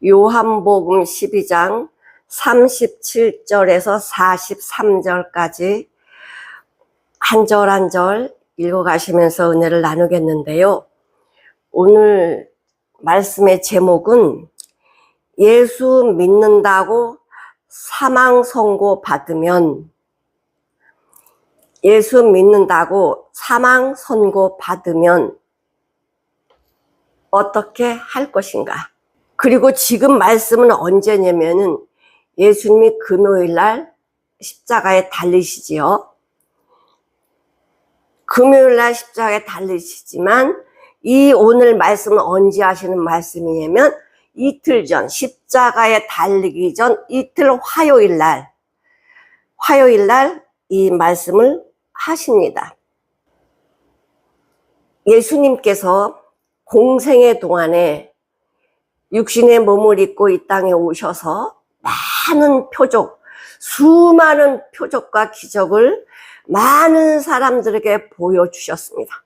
요한복음 12장 37절에서 43절까지 한 절 한 절 읽어가시면서 은혜를 나누겠는데요. 오늘 말씀의 제목은 예수 믿는다고 사망 선고 받으면, 예수 믿는다고 사망 선고 받으면 어떻게 할 것인가? 그리고 지금 말씀은 언제냐면은 예수님이 금요일날 십자가에 달리시지요. 금요일날 십자가에 달리시지만 이 오늘 말씀은 언제 하시는 말씀이냐면 이틀 전, 십자가에 달리기 전 이틀 화요일날 이 말씀을 하십니다. 예수님께서 공생의 동안에 육신의 몸을 입고 이 땅에 오셔서 많은 표적, 수많은 표적과 기적을 많은 사람들에게 보여주셨습니다.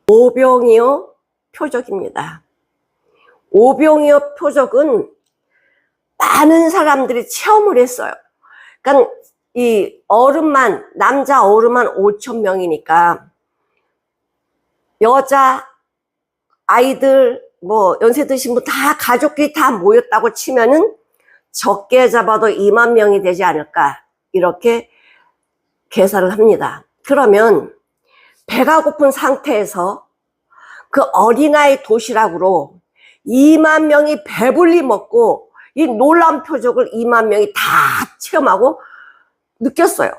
오병이어 표적입니다. 오병이어 표적은 많은 사람들이 체험을 했어요. 그러니까 이 어른만, 남자 어른만 5,000명이니까 여자, 아이들, 연세 드신 분 다 가족끼리 다 모였다고 치면은 적게 잡아도 2만 명이 되지 않을까, 이렇게 계산을 합니다. 그러면 배가 고픈 상태에서 그 어린아이 도시락으로 2만 명이 배불리 먹고 이 놀라운 표적을 2만 명이 다 체험하고 느꼈어요.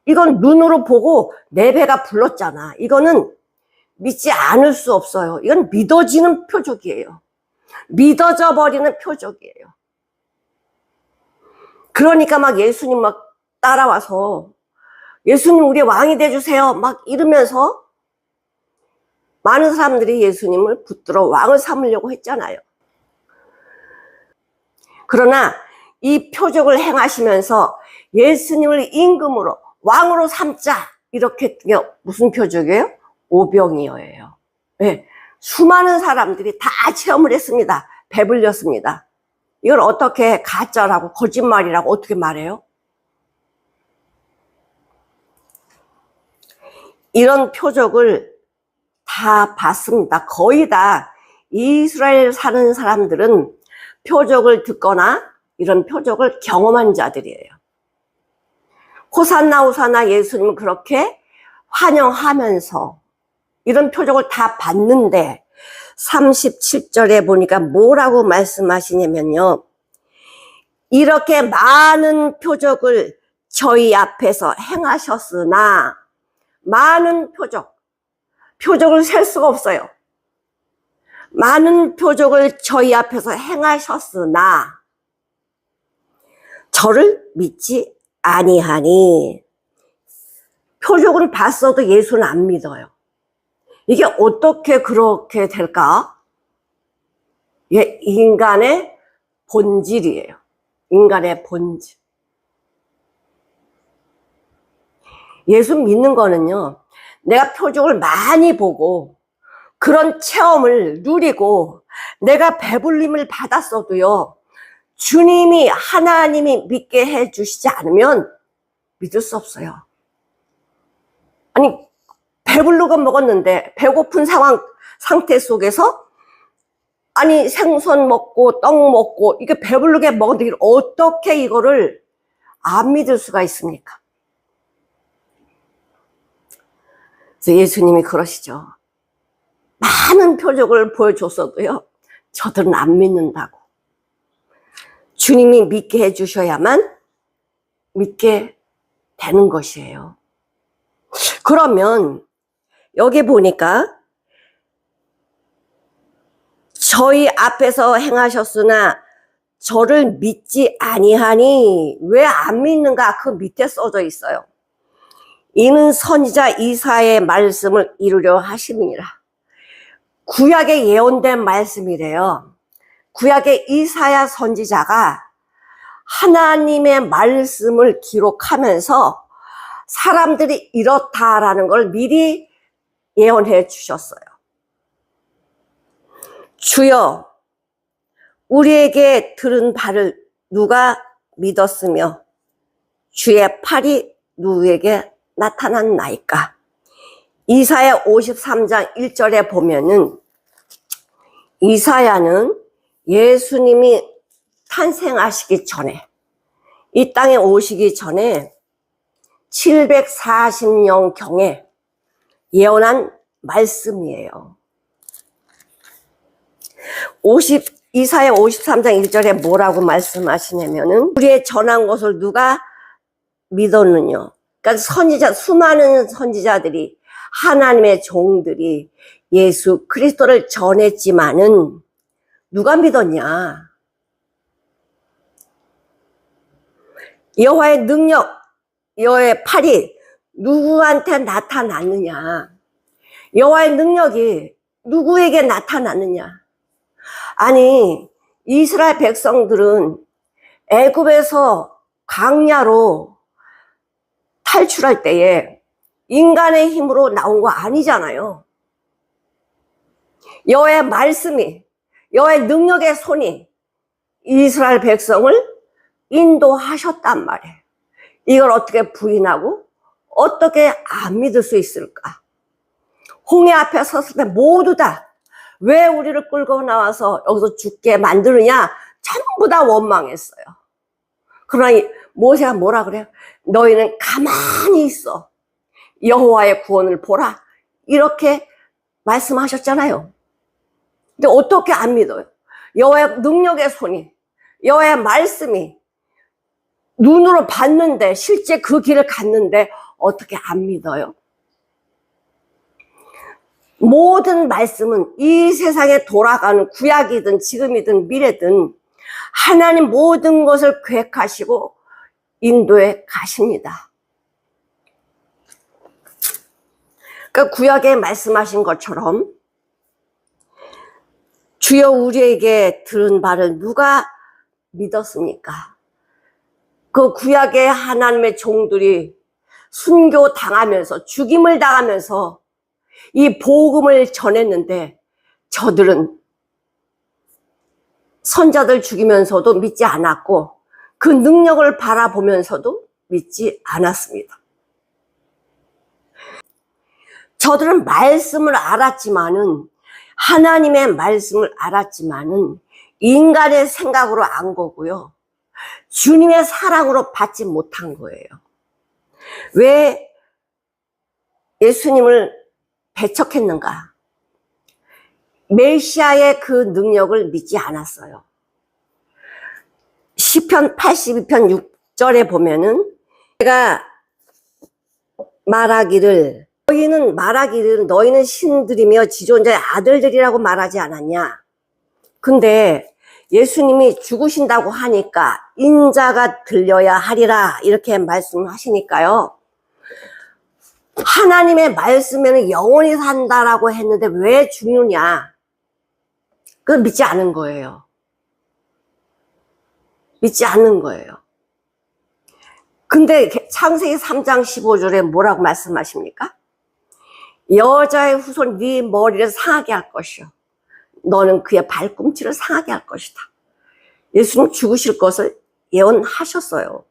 이건 눈으로 보고 내 배가 불렀잖아. 이거는 믿지 않을 수 없어요. 이건 믿어지는 표적이에요. 믿어져 버리는 표적이에요. 그러니까 막 예수님 막 따라와서 예수님 우리 왕이 돼주세요 막 이러면서 많은 사람들이 예수님을 붙들어 왕을 삼으려고 했잖아요. 그러나 이 표적을 행하시면서 예수님을 임금으로 왕으로 삼자, 이렇게 했던 게 무슨 표적이에요? 오병이어예요. 네, 수많은 사람들이 다 체험을 했습니다. 배불렸습니다. 이걸 어떻게 가짜라고, 거짓말이라고 어떻게 말해요? 이런 표적을 다 봤습니다. 거의 다 이스라엘 사는 사람들은 표적을 듣거나 이런 표적을 경험한 자들이에요. 호산나 호산나 예수님은 그렇게 환영하면서 이런 표적을 다 봤는데 37절에 보니까 뭐라고 말씀하시냐면요. 이렇게 많은 표적을 저희 앞에서 행하셨으나, 많은 표적을 셀 수가 없어요. 많은 표적을 저희 앞에서 행하셨으나 저를 믿지 아니하니. 표적을 봤어도 예수는 안 믿어요. 이게 어떻게 그렇게 될까? 이게 인간의 본질이에요. 인간의 본질. 예수 믿는 거는요, 내가 표적을 많이 보고 그런 체험을 누리고 내가 배불림을 받았어도요, 주님이, 하나님이 믿게 해주시지 않으면 믿을 수 없어요. 아니, 배부르고 먹었는데 배고픈 상태 속에서 아니 생선 먹고 떡 먹고 이게 배부르게 먹었는데 어떻게 이거를 안 믿을 수가 있습니까? 그래서 예수님이 그러시죠. 많은 표적을 보여줬어도요, 저들은 안 믿는다고. 주님이 믿게 해주셔야만 믿게 되는 것이에요. 그러면 여기 보니까 저희 앞에서 행하셨으나 저를 믿지 아니하니, 왜 안 믿는가? 그 밑에 써져 있어요. 이는 선지자 이사야의 말씀을 이루려 하심이니라. 구약에 예언된 말씀이래요. 구약의 이사야 선지자가 하나님의 말씀을 기록하면서 사람들이 이렇다라는 걸 미리 예언해 주셨어요. 주여 우리에게 들은 바를 누가 믿었으며 주의 팔이 누구에게 나타났나이까? 이사야 53장 1절에 보면은 이사야는 예수님이 탄생하시기 전에, 이 땅에 오시기 전에 740년경에 예언한 말씀이에요. 이사야 53장 1절에 뭐라고 말씀하시냐면은 우리의 전한 것을 누가 믿었느냐. 그러니까 선지자, 수많은 선지자들이, 하나님의 종들이 예수 그리스도를 전했지만은 누가 믿었냐? 여호와의 능력, 여호와의 팔이 누구한테 나타났느냐? 여호와의 능력이 누구에게 나타났느냐? 아니, 이스라엘 백성들은 애굽에서 광야로 탈출할 때에 인간의 힘으로 나온 거 아니잖아요. 여호와의 말씀이, 여호와의 능력의 손이 이스라엘 백성을 인도하셨단 말이에요. 이걸 어떻게 부인하고 어떻게 안 믿을 수 있을까? 홍해 앞에 섰을 때 모두 다 왜 우리를 끌고 나와서 여기서 죽게 만드느냐? 전부 다 원망했어요. 그러나 모세가 뭐라 그래요? 너희는 가만히 있어. 여호와의 구원을 보라. 이렇게 말씀하셨잖아요. 근데 어떻게 안 믿어요? 여호와의 능력의 손이, 여호와의 말씀이 눈으로 봤는데, 실제 그 길을 갔는데 어떻게 안 믿어요? 모든 말씀은 이 세상에 돌아가는, 구약이든 지금이든 미래든 하나님 모든 것을 계획하시고 인도해 가십니다. 그러니까 구약에 말씀하신 것처럼 주여 우리에게 들은 바를 누가 믿었습니까? 그 구약의 하나님의 종들이 순교당하면서, 죽임을 당하면서 이 복음을 전했는데 저들은 선자들 죽이면서도 믿지 않았고 그 능력을 바라보면서도 믿지 않았습니다. 저들은 말씀을 알았지만은, 하나님의 말씀을 알았지만은 인간의 생각으로 안 거고요, 주님의 사랑으로 받지 못한 거예요. 왜 예수님을 배척했는가? 메시아의 그 능력을 믿지 않았어요. 시편 82편 6절에 보면은 내가 말하기를 너희는 신들이며 지존자의 아들들이라고 말하지 않았냐? 근데 예수님이 죽으신다고 하니까 인자가 들려야 하리라 이렇게 말씀하시니까요, 하나님의 말씀에는 영원히 산다라고 했는데 왜 죽느냐? 그걸 믿지 않은 거예요. 믿지 않는 거예요. 근데 창세기 3장 15절에 뭐라고 말씀하십니까? 여자의 후손 네 머리를 상하게 할 것이요, 너는 그의 발꿈치를 상하게 할 것이다. 예수님 죽으실 것을 예언하셨어요.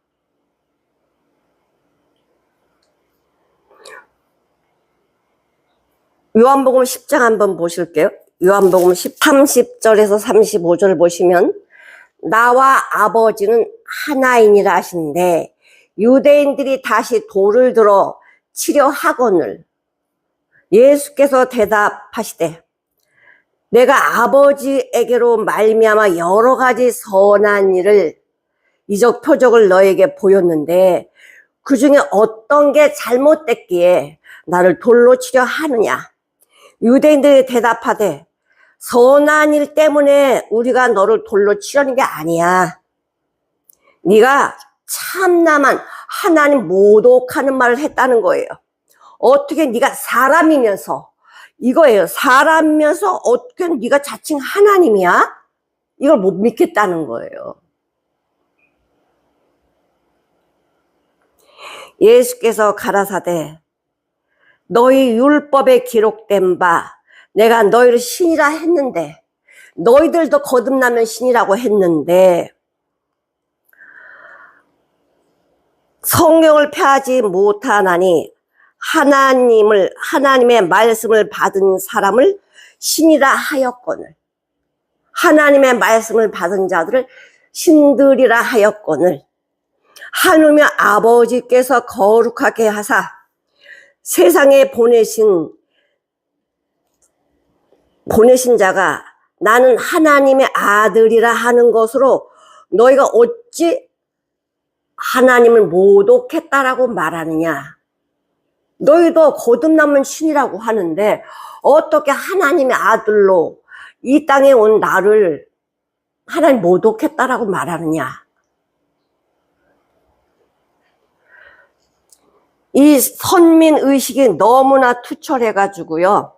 요한복음 10장 한번 보실게요. 요한복음 30절에서 35절 보시면 나와 아버지는 하나이니라 하시는데 유대인들이 다시 돌을 들어 치려 하거늘 예수께서 대답하시되 내가 아버지에게로 말미암아 여러 가지 선한 일을, 이적 표적을 너에게 보였는데 그 중에 어떤 게 잘못됐기에 나를 돌로 치려 하느냐? 유대인들이 대답하되 선한 일 때문에 우리가 너를 돌로 치려는 게 아니야. 네가 참남한 하나님 모독하는 말을 했다는 거예요. 어떻게 네가 사람이면서, 이거예요. 사람이면서 어떻게 네가 자칭 하나님이야? 이걸 못 믿겠다는 거예요. 예수께서 가라사대 너희 율법에 기록된 바 내가 너희를 신이라 했는데 너희들도 거듭나면 신이라고 했는데 성경을 펴지 못하나니 하나님의 말씀을 받은 사람을 신이라 하였거늘, 하나님의 말씀을 받은 자들을 신들이라 하였거늘, 하느님 아버지께서 거룩하게 하사 세상에 보내신 자가 나는 하나님의 아들이라 하는 것으로 너희가 어찌 하나님을 모독했다라고 말하느냐. 너희도 거듭남은 신이라고 하는데 어떻게 하나님의 아들로 이 땅에 온 나를 하나님 모독했다라고 말하느냐. 이 선민의식이 너무나 투철해가지고요.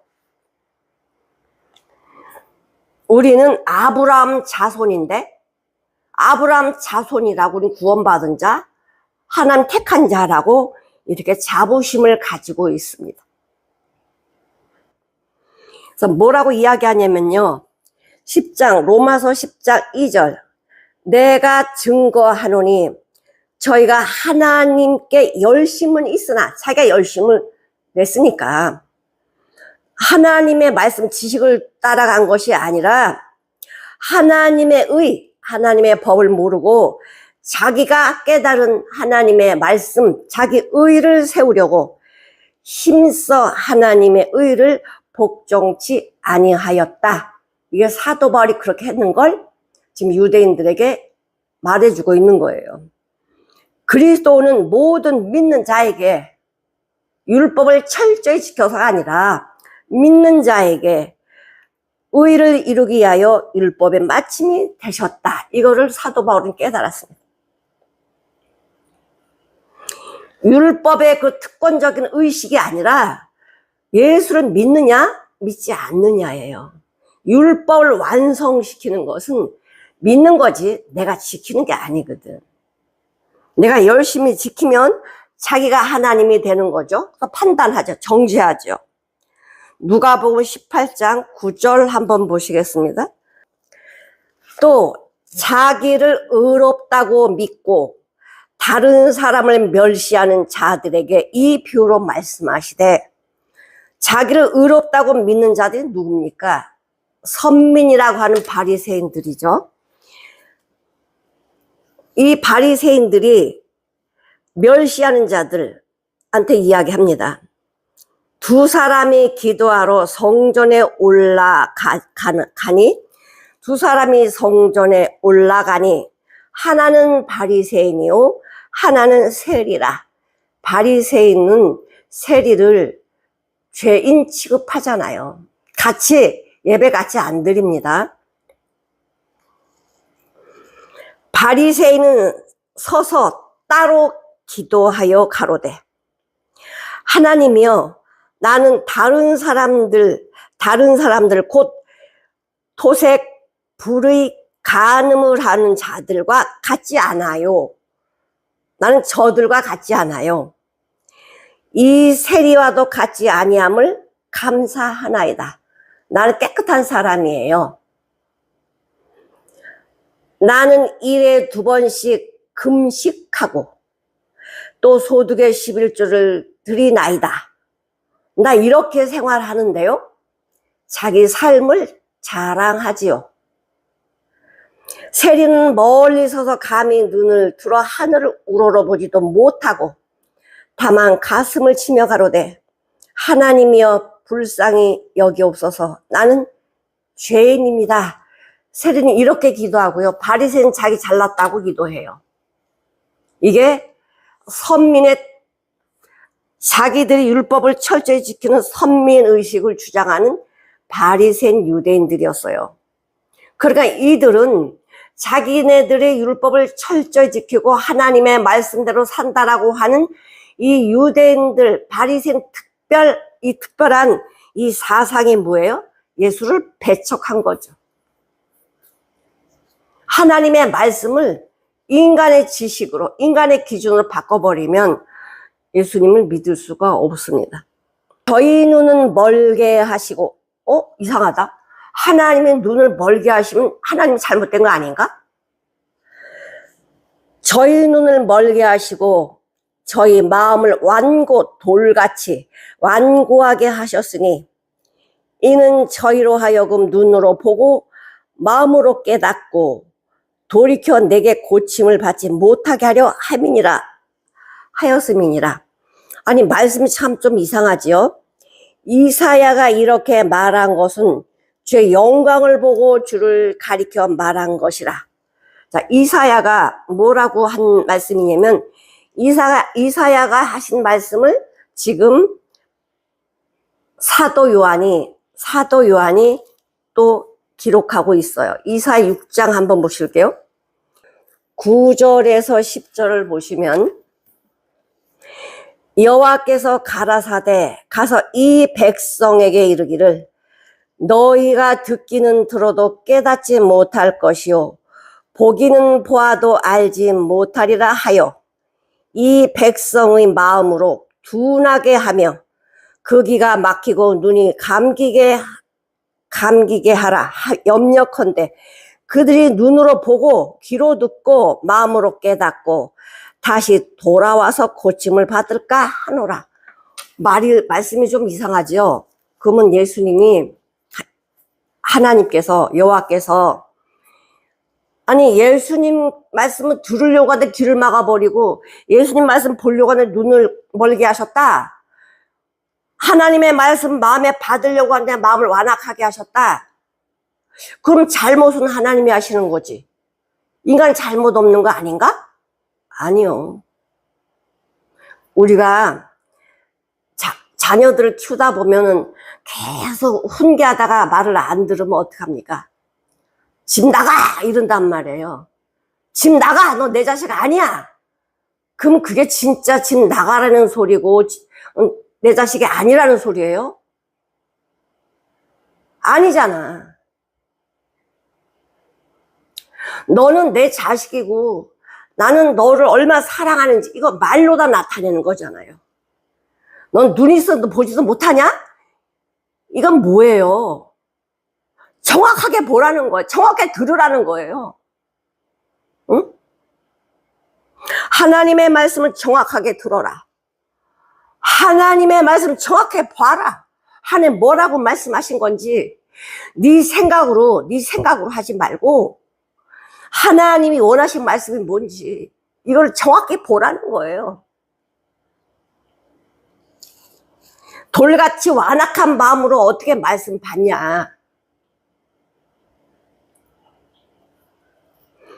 우리는 아브라함 자손인데 아브라함 자손이라고 우리 구원받은 자, 하나님 택한 자라고 이렇게 자부심을 가지고 있습니다. 그래서 뭐라고 이야기하냐면요. 로마서 10장 2절. 내가 증거하노니 저희가 하나님께 열심은 있으나, 자기가 열심을 냈으니까 하나님의 말씀 지식을 따라간 것이 아니라 하나님의 하나님의 법을 모르고 자기가 깨달은 하나님의 말씀, 자기 의를 세우려고 힘써 하나님의 의를 복종치 아니하였다. 이게 사도 바울이 그렇게 했는 걸 지금 유대인들에게 말해주고 있는 거예요. 그리스도는 모든 믿는 자에게 율법을 철저히 지켜서가 아니라 믿는 자에게 의를 이루기 위하여 율법의 마침이 되셨다. 이거를 사도 바울은 깨달았습니다. 율법의 그 특권적인 의식이 아니라 예수를 믿느냐 믿지 않느냐예요. 율법을 완성시키는 것은 믿는 거지 내가 지키는 게 아니거든. 내가 열심히 지키면 자기가 하나님이 되는 거죠. 판단하죠. 정죄하죠. 누가복음 18장 9절 한번 보시겠습니다. 또 자기를 의롭다고 믿고 다른 사람을 멸시하는 자들에게 이 비유로 말씀하시되, 자기를 의롭다고 믿는 자들이 누굽니까? 선민이라고 하는 바리새인들이죠. 이 바리새인들이 멸시하는 자들한테 이야기합니다. 두 사람이 기도하러 성전에 올라가니 두 사람이 성전에 올라가니 하나는 바리새인이요 하나는 세리라. 바리새인은 세리를 죄인 취급하잖아요. 같이 예배 같이 안 드립니다. 바리새인은 서서 따로 기도하여 가로되, 하나님이여, 나는 다른 사람들 곧 토색 불의 간음을 하는 자들과 같지 않아요. 나는 저들과 같지 않아요. 이 세리와도 같지 아니함을 감사하나이다. 나는 깨끗한 사람이에요. 나는 일에 2번씩 금식하고 또 소득의 11조를 드리나이다. 나 이렇게 생활하는데요. 자기 삶을 자랑하지요. 세리는 멀리 서서 감히 눈을 들어 하늘을 우러러보지도 못하고 다만 가슴을 치며 가로되, 하나님이여 불쌍히 여기옵소서. 나는 죄인입니다. 세리는 이렇게 기도하고요. 바리새인은 자기 잘났다고 기도해요. 이게 선민의, 자기들이 율법을 철저히 지키는 선민의식을 주장하는 바리새인 유대인들이었어요. 그러니까 이들은 자기네들의 율법을 철저히 지키고 하나님의 말씀대로 산다라고 하는 이 유대인들, 바리새인 특별한 이 사상이 뭐예요? 예수를 배척한 거죠. 하나님의 말씀을 인간의 지식으로, 인간의 기준으로 바꿔버리면 예수님을 믿을 수가 없습니다. 저희 눈은 멀게 하시고, 이상하다. 하나님의 눈을 멀게 하시면 하나님 잘못된 거 아닌가? 저희 눈을 멀게 하시고 저희 마음을 완고 돌같이 완고하게 하셨으니 이는 저희로 하여금 눈으로 보고 마음으로 깨닫고 돌이켜 내게 고침을 받지 못하게 하려 함이니라 하였음이니라. 아니, 말씀이 참 좀 이상하지요? 이사야가 이렇게 말한 것은 주의 영광을 보고 주를 가리켜 말한 것이라. 자, 이사야가 뭐라고 한 말씀이냐면 이사야가 하신 말씀을 지금 사도 요한이 또 기록하고 있어요. 이사야 6장 한번 보실게요. 9절에서 10절을 보시면 여호와께서 가라사대 가서 이 백성에게 이르기를 너희가 듣기는 들어도 깨닫지 못할 것이요 보기는 보아도 알지 못하리라 하여 이 백성의 마음으로 둔하게 하며 그 귀가 막히고 눈이 감기게 하라 염려컨대 그들이 눈으로 보고 귀로 듣고 마음으로 깨닫고 다시 돌아와서 고침을 받을까 하노라. 말씀이 좀 이상하죠? 그러면 예수님이 하나님께서 여호와께서 아니 예수님 말씀을 들으려고 하는데 귀를 막아버리고 예수님 말씀 보려고 하는데 눈을 멀게 하셨다. 하나님의 말씀 마음에 받으려고 하는데 마음을 완악하게 하셨다. 그럼 잘못은 하나님이 하시는 거지. 인간 잘못 없는 거 아닌가? 아니요. 우리가 자녀들을 키우다 보면은 계속 훈계하다가 말을 안 들으면 어떡합니까? 집 나가! 이런단 말이에요. 집 나가! 너 내 자식 아니야! 그럼 그게 진짜 집 나가라는 소리고 내 자식이 아니라는 소리예요? 아니잖아. 너는 내 자식이고 나는 너를 얼마나 사랑하는지 이거 말로 다 나타내는 거잖아요. 넌 눈이 있어도 보지도 못하냐? 이건 뭐예요? 정확하게 보라는 거예요. 정확하게 들으라는 거예요. 응? 하나님의 말씀을 정확하게 들어라. 하나님의 말씀 정확하게 봐라. 하나님 뭐라고 말씀하신 건지 네 생각으로 하지 말고 하나님이 원하신 말씀이 뭔지 이걸 정확히 보라는 거예요. 돌같이 완악한 마음으로 어떻게 말씀 받냐.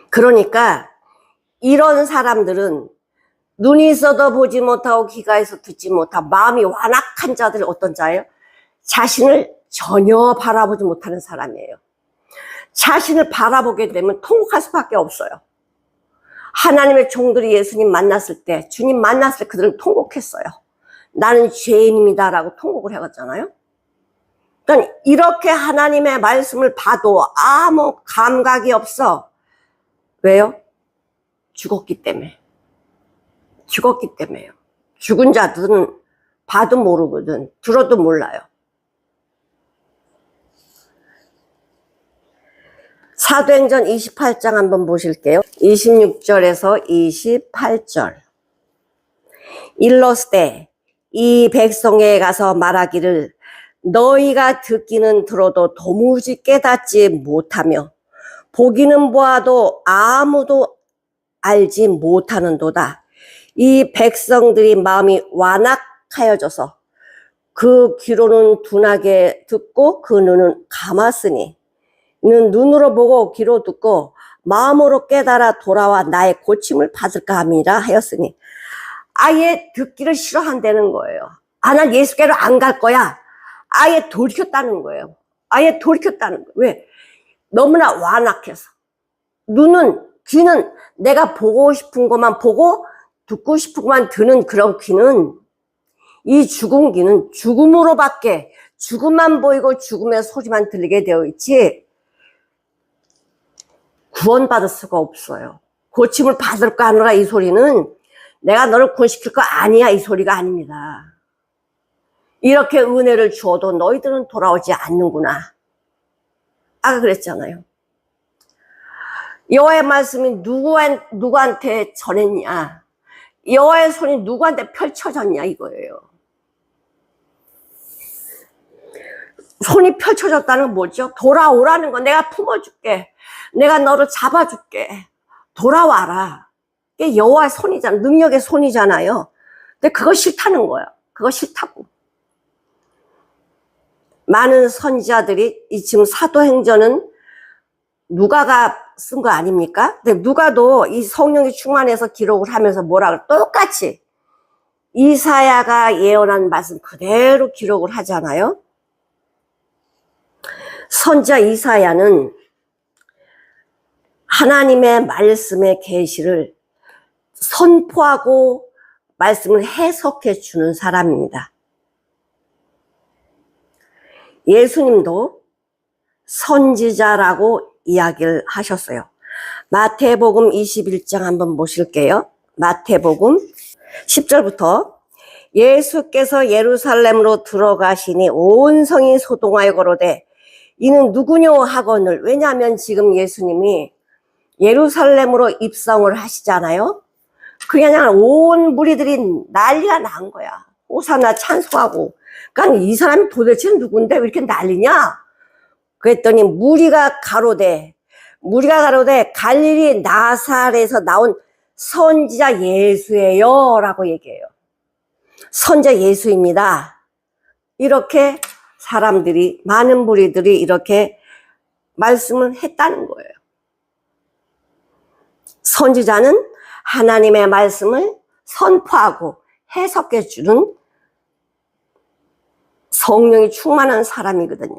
그러니까 이런 사람들은 눈이 있어도 보지 못하고 귀가 있어 듣지 못하고 마음이 완악한 자들이 어떤 자예요? 자신을 전혀 바라보지 못하는 사람이에요. 자신을 바라보게 되면 통곡할 수밖에 없어요. 하나님의 종들이 예수님 만났을 때 주님 만났을 때 그들은 통곡했어요. 나는 죄인입니다 라고 통곡을 해갔잖아요. 그러니까 이렇게 하나님의 말씀을 봐도 아무 감각이 없어. 왜요? 죽었기 때문에. 죽었기 때문에요. 죽은 자들은 봐도 모르거든. 들어도 몰라요. 사도행전 28장 한번 보실게요. 26절에서 28절. 일러스되 이 백성에 가서 말하기를 너희가 듣기는 들어도 도무지 깨닫지 못하며 보기는 보아도 아무도 알지 못하는도다. 이 백성들이 마음이 완악하여져서 그 귀로는 둔하게 듣고 그 눈은 감았으니 이는 눈으로 보고 귀로 듣고 마음으로 깨달아 돌아와 나의 고침을 받을까 함이라 하였으니 아예 듣기를 싫어한다는 거예요. 아, 난 예수께로 안 갈 거야. 아예 돌이켰다는 거예요. 아예 돌이켰다는 거예요. 왜? 너무나 완악해서. 눈은, 귀는 내가 보고 싶은 것만 보고 듣고 싶은 것만 듣는 그런 귀는 이 죽은 귀는 죽음으로밖에 죽음만 보이고 죽음의 소리만 들리게 되어 있지 구원받을 수가 없어요. 고침을 받을까 하느라 이 소리는 내가 너를 구원시킬 거 아니야 이 소리가 아닙니다. 이렇게 은혜를 주어도 너희들은 돌아오지 않는구나. 아까 그랬잖아요. 여호와의 말씀이 누구한테 전했냐? 여호와의 손이 누구한테 펼쳐졌냐 이거예요. 손이 펼쳐졌다는 건 뭐죠? 돌아오라는 거. 내가 품어줄게. 내가 너를 잡아줄게. 돌아와라. 이게 여호와의 손이잖아. 능력의 손이잖아요. 근데 그거 싫다는 거야. 그거 싫다고. 많은 선지자들이 지금 사도행전은 누가가 쓴 거 아닙니까? 근데 누가도 이 성령이 충만해서 기록을 하면서 뭐라 그래? 똑같이 이사야가 예언한 말씀 그대로 기록을 하잖아요. 선지자 이사야는 하나님의 말씀의 계시를 선포하고 말씀을 해석해 주는 사람입니다. 예수님도 선지자라고 이야기를 하셨어요. 마태복음 21장 한번 보실게요. 마태복음 10절부터 예수께서 예루살렘으로 들어가시니 온 성이 소동하여 거로되 이는 누구뇨 하거늘. 왜냐하면 지금 예수님이 예루살렘으로 입성을 하시잖아요. 그냥 온 무리들이 난리가 난 거야. 호산나 찬송하고. 그러니까 이 사람이 도대체 누군데 왜 이렇게 난리냐? 그랬더니 무리가 가로되 갈릴리 나사렛에서 나온 선지자 예수예요 라고 얘기해요. 선지자 예수입니다. 이렇게 사람들이, 많은 무리들이 이렇게 말씀을 했다는 거예요. 선지자는 하나님의 말씀을 선포하고 해석해 주는 성령이 충만한 사람이거든요.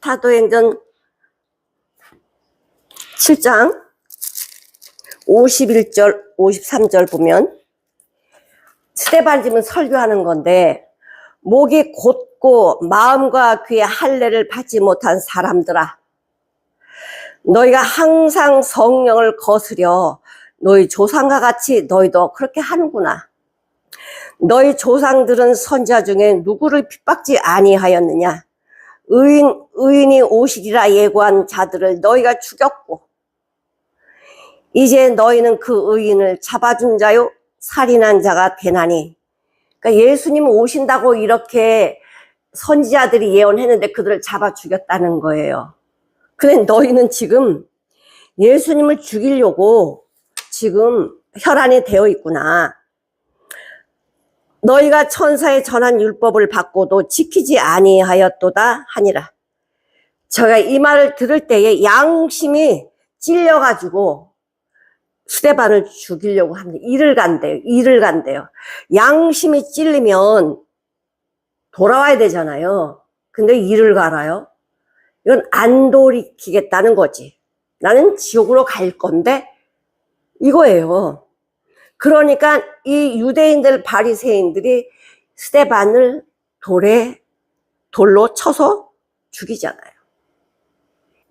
사도행전 7장 51절 53절 보면 스데반 집은 설교하는 건데 목이 곧고 마음과 귀에 할례를 받지 못한 사람들아, 너희가 항상 성령을 거스려 너희 조상과 같이 너희도 그렇게 하는구나. 너희 조상들은 선지자 중에 누구를 핍박지 아니하였느냐? 의인이 오시리라 예고한 자들을 너희가 죽였고 이제 너희는 그 의인을 잡아준 자요 살인한 자가 되나니. 그러니까 예수님 오신다고 이렇게 선지자들이 예언했는데 그들을 잡아 죽였다는 거예요. 근데 너희는 지금 예수님을 죽이려고 지금 혈안이 되어 있구나. 너희가 천사의 전한 율법을 받고도 지키지 아니하였도다 하니라. 제가 이 말을 들을 때에 양심이 찔려가지고 스데반을 죽이려고 합니다. 일을 간대요. 양심이 찔리면 돌아와야 되잖아요. 근데 일을 갈아요. 이건 안 돌이키겠다는 거지. 나는 지옥으로 갈 건데 이거예요. 그러니까 이 유대인들 바리새인들이 스데반을 돌로 쳐서 죽이잖아요.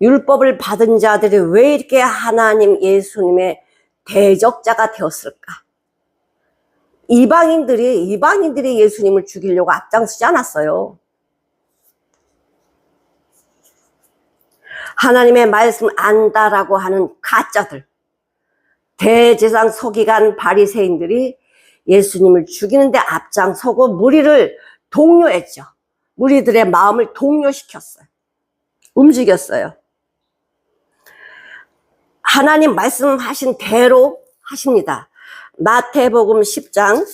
율법을 받은 자들이 왜 이렇게 하나님 예수님의 대적자가 되었을까? 이방인들이 예수님을 죽이려고 앞장서지 않았어요. 하나님의 말씀 안다라고 하는 가짜들, 대제사장 서기관 바리새인들이 예수님을 죽이는데 앞장서고 무리를 동요했죠. 무리들의 마음을 동요시켰어요. 움직였어요. 하나님 말씀하신 대로 하십니다. 마태복음 10장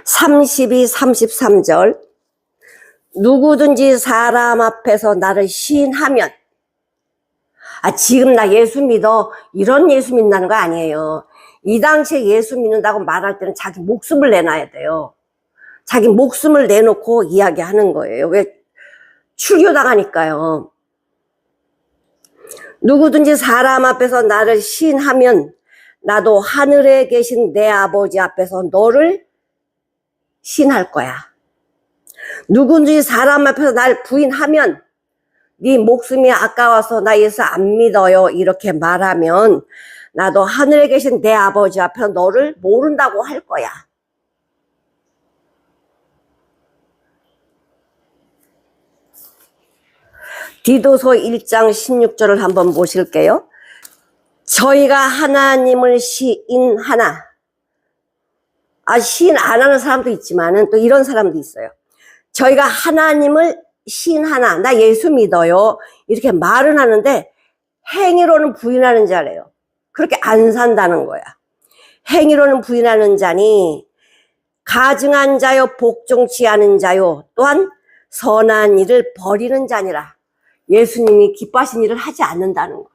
32, 33절 누구든지 사람 앞에서 나를 시인하면, 지금 나 예수 믿어 이런 예수 믿는다는 거 아니에요. 이 당시에 예수 믿는다고 말할 때는 자기 목숨을 내놔야 돼요. 자기 목숨을 내놓고 이야기하는 거예요. 왜? 출교당하니까요. 누구든지 사람 앞에서 나를 시인하면 나도 하늘에 계신 내 아버지 앞에서 너를 시인할 거야. 누구든지 사람 앞에서 날 부인하면 네 목숨이 아까워서 나 예수 안 믿어요 이렇게 말하면 나도 하늘에 계신 내 아버지 앞에서 너를 모른다고 할 거야. 디도서 1장 16절을 한번 보실게요. 저희가 하나님을 시인하나, 시인 안 하는 사람도 있지만은 또 이런 사람도 있어요. 저희가 하나님을 시인하나, 나 예수 믿어요, 이렇게 말은 하는데 행위로는 부인하는 자래요. 그렇게 안 산다는 거야. 행위로는 부인하는 자니 가증한 자요, 복종치 않은 자요, 또한 선한 일을 버리는 자니라. 예수님이 기뻐하신 일을 하지 않는다는 거.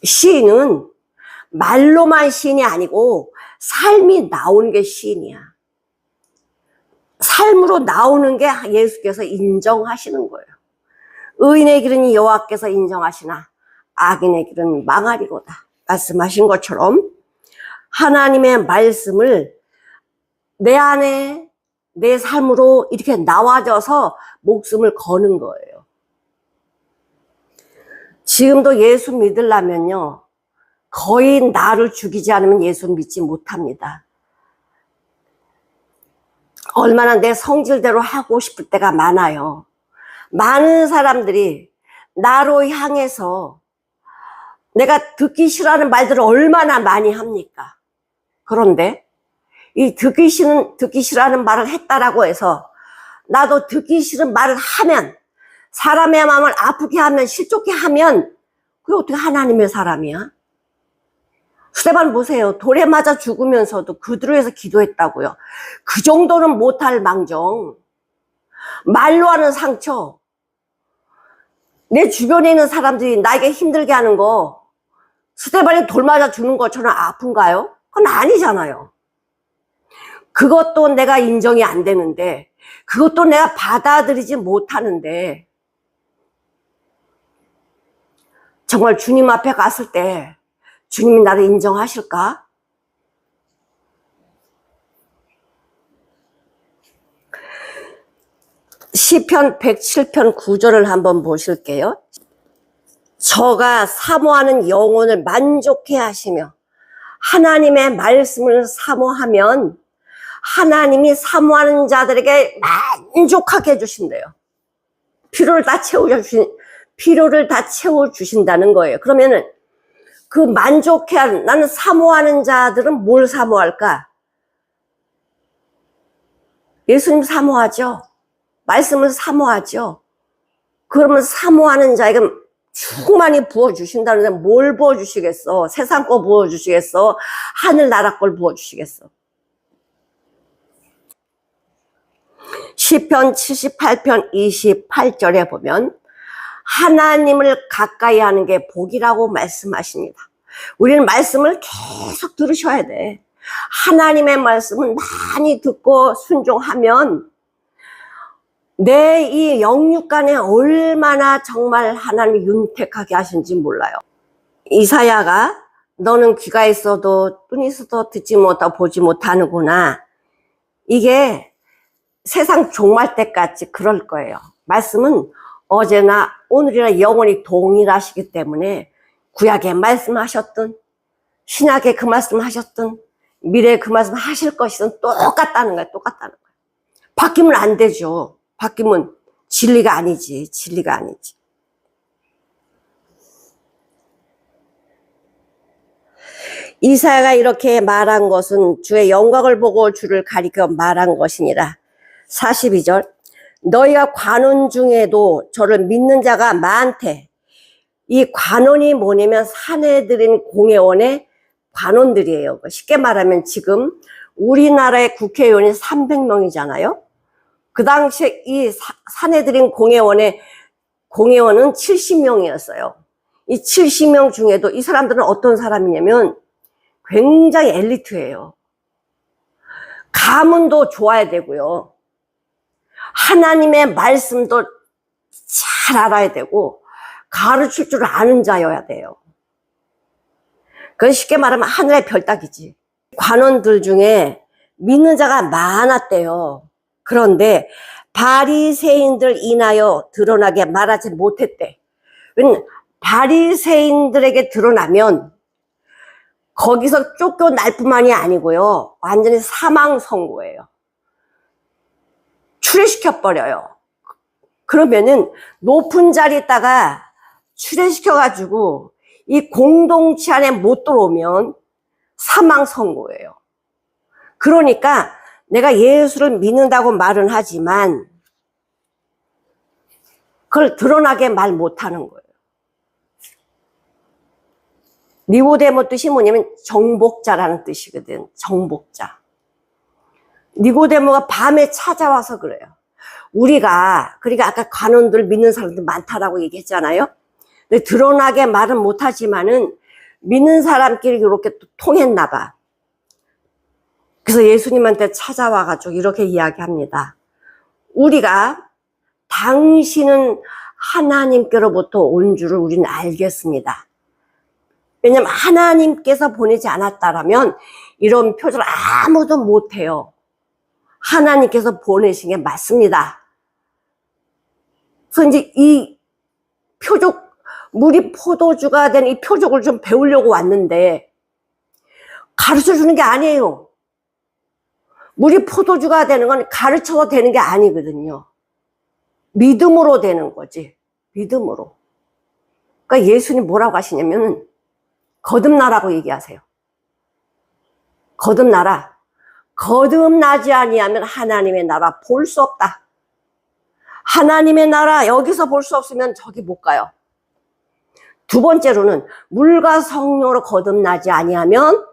시인은 말로만 시인이 아니고 삶이 나오는 게 시인이야. 삶으로 나오는 게 예수께서 인정하시는 거예요. 의인의 길은 여호와께서 인정하시나 악인의 길은 망하리로다 말씀하신 것처럼 하나님의 말씀을 내 안에 내 삶으로 이렇게 나와져서 목숨을 거는 거예요. 지금도 예수 믿으려면요, 거의 나를 죽이지 않으면 예수 믿지 못합니다. 얼마나 내 성질대로 하고 싶을 때가 많아요. 많은 사람들이 나로 향해서 내가 듣기 싫어하는 말들을 얼마나 많이 합니까? 그런데 이 듣기 싫어하는 말을 했다라고 해서 나도 듣기 싫은 말을 하면, 사람의 마음을 아프게 하면, 실족게 하면 그게 어떻게 하나님의 사람이야? 스데반 보세요. 돌에 맞아 죽으면서도 그들을 위해서 기도했다고요. 그 정도는 못할 망정, 말로 하는 상처, 내 주변에 있는 사람들이 나에게 힘들게 하는 거 스데반이 돌 맞아 죽는 것처럼 아픈가요? 그건 아니잖아요. 그것도 내가 인정이 안 되는데, 그것도 내가 받아들이지 못하는데, 정말 주님 앞에 갔을 때 주님이 나를 인정하실까? 시편 107편 9절을 한번 보실게요. 저가 사모하는 영혼을 만족해 하시며 하나님의 말씀을 사모하면 하나님이 사모하는 자들에게 만족하게 해주신대요. 필요를 다 채워주신다는 거예요. 그러면은 그 만족해하는, 나는 사모하는 자들은 뭘 사모할까? 예수님 사모하죠. 말씀을 사모하죠. 그러면 사모하는 자에게 충만히 부어주신다는데 뭘 부어주시겠어? 세상 거 부어주시겠어? 하늘나라 걸 부어주시겠어? 시편 78편 28절에 보면 하나님을 가까이 하는 게 복이라고 말씀하십니다. 우리는 말씀을 계속 들으셔야 돼. 하나님의 말씀은 많이 듣고 순종하면 내 이 영육간에 얼마나 정말 하나님이 윤택하게 하신지 몰라요. 이사야가 너는 귀가 있어도 눈이 있어도 듣지 못하고 보지 못하는구나. 이게 세상 종말 때까지 그럴 거예요. 말씀은 어제나 오늘이나 영원히 동일하시기 때문에 구약에 말씀하셨든 신약에 그 말씀하셨든 미래에 그 말씀 하실 것이든 똑같다는 거예요. 똑같다는 거예요. 바뀌면 안 되죠. 바뀌면 진리가 아니지. 진리가 아니지. 이사야가 이렇게 말한 것은 주의 영광을 보고 주를 가리켜 말한 것이니라. 42절 너희가 관원 중에도 저를 믿는 자가 많대. 이 관원이 뭐냐면 사내들인 공회원의 관원들이에요. 쉽게 말하면 지금 우리나라의 국회의원이 300명이잖아요. 그 당시에 이 사내들인 공회원은 70명이었어요. 이 70명 중에도 이 사람들은 어떤 사람이냐면 굉장히 엘리트예요. 가문도 좋아야 되고요. 하나님의 말씀도 잘 알아야 되고 가르칠 줄 아는 자여야 돼요. 그건 쉽게 말하면 하늘의 별따기지. 관원들 중에 믿는 자가 많았대요. 그런데 바리새인들 인하여 드러나게 말하지 못했대. 왜냐면 바리새인들에게 드러나면 거기서 쫓겨날 뿐만이 아니고요, 완전히 사망 선고예요. 출애시켜버려요. 그러면은 높은 자리에다가 추례시켜가지고 이 공동체 안에 못 들어오면 사망 선고예요. 그러니까 내가 예수를 믿는다고 말은 하지만 그걸 드러나게 말 못하는 거예요. 니고데모 뜻이 뭐냐면 정복자라는 뜻이거든. 정복자. 니고데모가 밤에 찾아와서 그래요. 우리가 그러니까 아까 관원들 믿는 사람들 많다라고 얘기했잖아요. 근데 드러나게 말은 못하지만은 믿는 사람끼리 이렇게 또 통했나 봐. 그래서 예수님한테 찾아와가지고 이렇게 이야기합니다. 우리가 당신은 하나님께로부터 온 줄을 우리는 알겠습니다. 왜냐면 하나님께서 보내지 않았다라면 이런 표적을 아무도 못해요. 하나님께서 보내신 게 맞습니다. 그래서 이제 이 표적, 물이 포도주가 된 이 표적을 좀 배우려고 왔는데 가르쳐 주는 게 아니에요. 물이 포도주가 되는 건 가르쳐서 되는 게 아니거든요. 믿음으로 되는 거지. 믿음으로. 그러니까 예수님 뭐라고 하시냐면은 거듭나라고 얘기하세요. 거듭나라. 거듭나지 아니하면 하나님의 나라 볼 수 없다. 하나님의 나라 여기서 볼 수 없으면 저기 못 가요. 두 번째로는 물과 성령으로 거듭나지 아니하면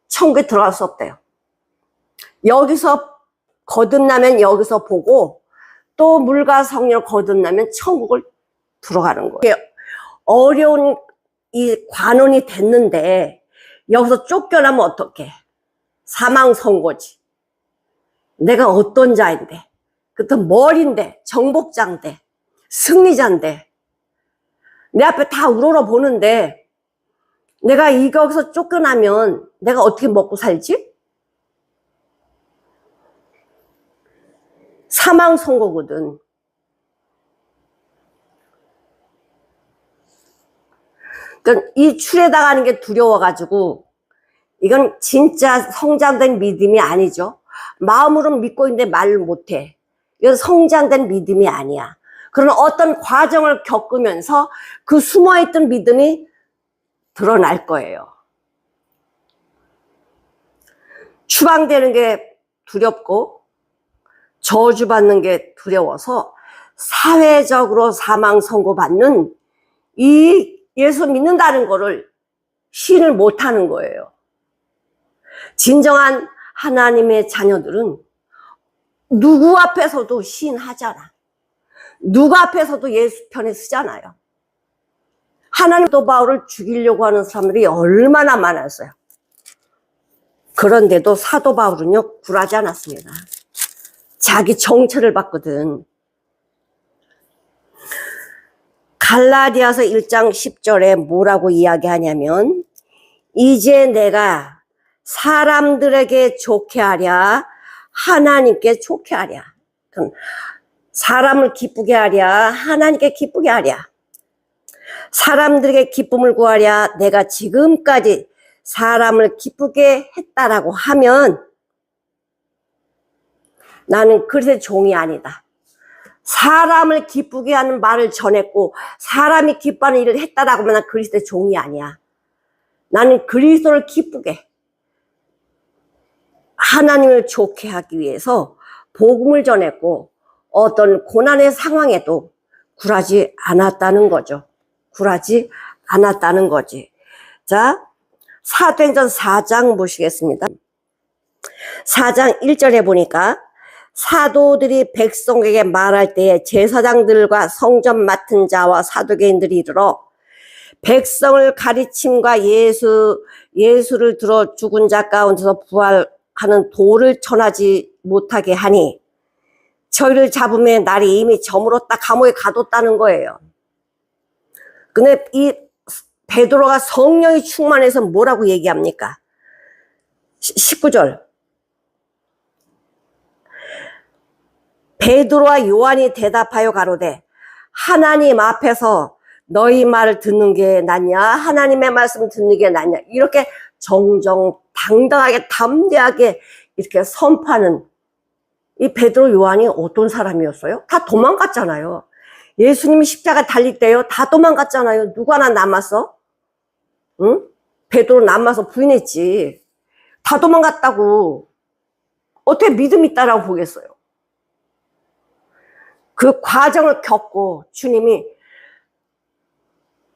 천국에 들어갈 수 없대요. 여기서 거듭나면 여기서 보고 또 물과 성령으로 거듭나면 천국을 들어가는 거예요. 어려운 이 관원이 됐는데 여기서 쫓겨나면 어떡해? 사망 선고지. 내가 어떤 자인데, 그것도 머리인데, 정복자인데, 승리자인데, 내 앞에 다 우러러 보는데 내가 이거기서 쫓겨나면 내가 어떻게 먹고 살지? 사망 선고거든. 그러니까 이 출애당하는 게 두려워가지고 이건 진짜 성장된 믿음이 아니죠. 마음으로는 믿고 있는데 말을 못해. 이건 성장된 믿음이 아니야. 그런 어떤 과정을 겪으면서 그 숨어있던 믿음이 드러날 거예요. 추방되는 게 두렵고 저주받는 게 두려워서 사회적으로 사망 선고받는 이 예수 믿는다는 거를 시인을 못하는 거예요. 진정한 하나님의 자녀들은 누구 앞에서도 시인하잖아. 누구 앞에서도 예수 편에 쓰잖아요. 하나님 또 바울을 죽이려고 하는 사람들이 얼마나 많았어요. 그런데도 사도 바울은요 굴하지 않았습니다. 자기 정체를 봤거든. 갈라디아서 1장 10절에 뭐라고 이야기하냐면 이제 내가 사람들에게 좋게 하랴 하나님께 좋게 하랴. 그럼 사람을 기쁘게 하랴 하나님께 기쁘게 하랴. 사람들에게 기쁨을 구하랴 내가 지금까지 사람을 기쁘게 했다라고 하면 나는 그리스도의 종이 아니다. 사람을 기쁘게 하는 말을 전했고 사람이 기뻐하는 일을 했다라고 하면 난 그리스도의 종이 아니야. 나는 그리스도를 기쁘게 하나님을 좋게 하기 위해서 복음을 전했고 어떤 고난의 상황에도 굴하지 않았다는 거죠. 굴하지 않았다는 거지. 자, 사도행전 4장 보시겠습니다. 4장 1절에 보니까 사도들이 백성에게 말할 때에 제사장들과 성전 맡은 자와 사두개인들이 이르러 백성을 가르침과 예수를 들어 죽은 자 가운데서 부활하는 도를 전하지 못하게 하니 저희를 잡으면 날이 이미 저물었다 감옥에 가뒀다는 거예요. 근데 이 베드로가 성령이 충만해서 뭐라고 얘기합니까? 19절. 베드로와 요한이 대답하여 가로되 하나님 앞에서 너희 말을 듣는 게 낫냐 하나님의 말씀 듣는 게 낫냐 이렇게 정정당당하게 담대하게 이렇게 선포하는 이 베드로 요한이 어떤 사람이었어요? 다 도망갔잖아요. 예수님이 십자가 달릴 때요, 다 도망갔잖아요. 누구 하나 남았어? 응? 베드로 남아서 부인했지. 다 도망갔다고. 어떻게 믿음 있다라고 보겠어요? 그 과정을 겪고 주님이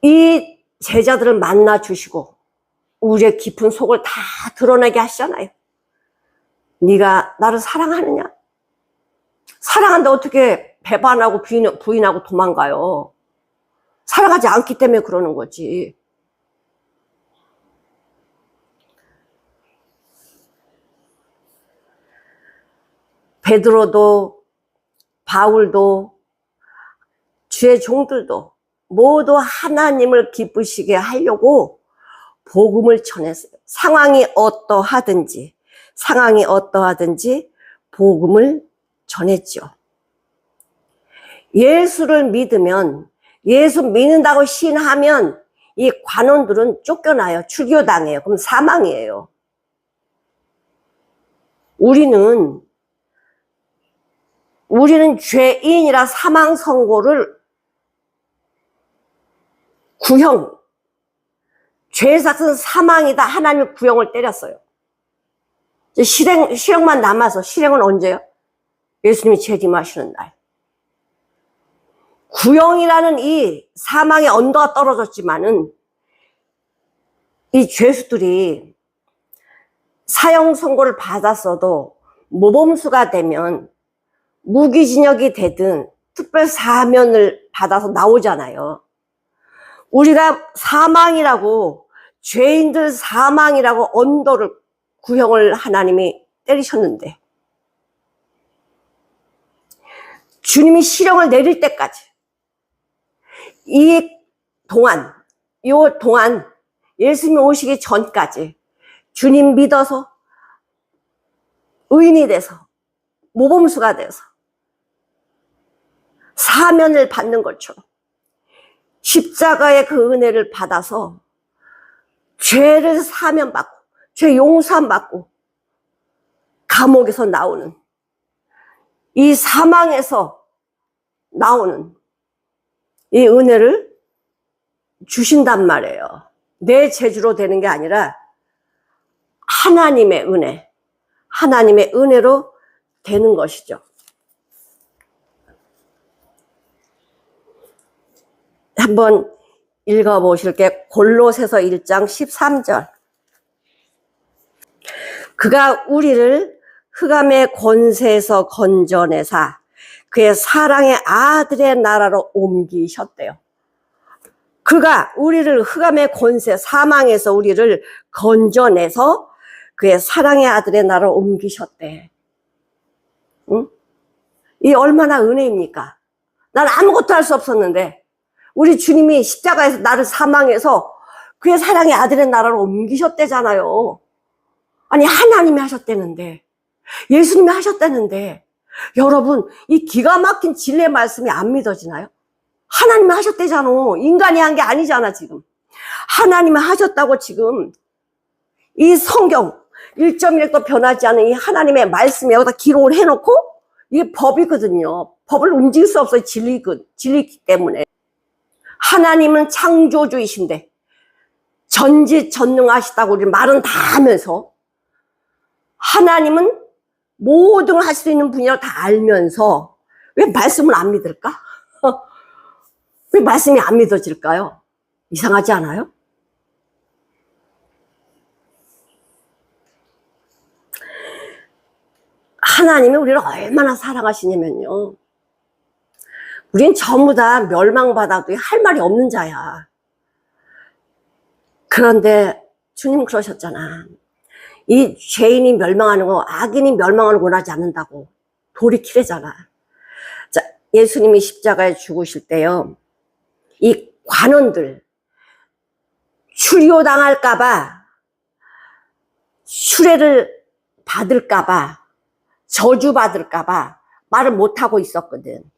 이 제자들을 만나 주시고 우리의 깊은 속을 다 드러내게 하시잖아요. 네가 나를 사랑하느냐? 사랑하는데 어떻게 배반하고 부인하고 도망가요? 사랑하지 않기 때문에 그러는 거지. 베드로도 바울도 주의 종들도 모두 하나님을 기쁘시게 하려고 복음을 전했어요. 상황이 어떠하든지 복음을 전했죠. 예수를 믿으면, 예수 믿는다고 신하면 이 관원들은 쫓겨나요. 출교당해요. 그럼 사망이에요. 우리는 죄인이라 사망 선고를 구형, 죄삭은 사망이다. 하나님이 구형을 때렸어요. 이제 실형만 남아서, 실형은 언제요? 예수님이 재림하시는 날. 구형이라는 이 사망의 언도가 떨어졌지만은 이 죄수들이 사형 선고를 받았어도 모범수가 되면 무기징역이 되든 특별 사면을 받아서 나오잖아요. 우리가 사망이라고, 죄인들 사망이라고 언도를, 구형을 하나님이 때리셨는데 주님이 실형을 내릴 때까지 이 동안 예수님이 오시기 전까지 주님 믿어서 의인이 돼서 모범수가 돼서 사면을 받는 것처럼 십자가의 그 은혜를 받아서 죄를 사면받고 죄 용서받고 감옥에서 나오는, 이 사망에서 나오는 이 은혜를 주신단 말이에요. 내 재주로 되는 게 아니라 하나님의 은혜로 되는 것이죠. 한번 읽어보실게. 골로새서 1장 13절. 그가 우리를 흑암의 권세에서 건져내사 그의 사랑의 아들의 나라로 옮기셨대요. 그가 우리를 흑암의 권세, 사망에서 우리를 건져내서 그의 사랑의 아들의 나라로 옮기셨대. 응? 이 얼마나 은혜입니까? 난 아무것도 할 수 없었는데 우리 주님이 십자가에서 나를 사망해서 그의 사랑의 아들의 나라로 옮기셨대잖아요. 아니, 하나님이 하셨다는데, 예수님이 하셨다는데, 여러분, 이 기가 막힌 진리의 말씀이 안 믿어지나요? 하나님이 하셨대잖아. 인간이 한 게 아니잖아, 지금. 하나님이 하셨다고 지금 이 성경 1.1도 변하지 않은 이 하나님의 말씀에 여기다 기록을 해놓고 이게 법이거든요. 법을 움직일 수 없어요. 진리이기 때문에. 하나님은 창조주이신데 전지전능하시다고 우리 말은 다 하면서 하나님은 모든 걸 할 수 있는 분이라고 다 알면서 왜 말씀을 안 믿을까? 왜 말씀이 안 믿어질까요? 이상하지 않아요? 하나님이 우리를 얼마나 사랑하시냐면요. 우린 전부 다 멸망받아도 할 말이 없는 자야. 그런데 주님 그러셨잖아. 이 죄인이 멸망하는 거, 악인이 멸망하는 거 원하지 않는다고. 돌이키래잖아. 자, 예수님이 십자가에 죽으실 때요. 이 관원들, 출교당할까봐, 수레를 받을까봐, 저주받을까봐 말을 못하고 있었거든.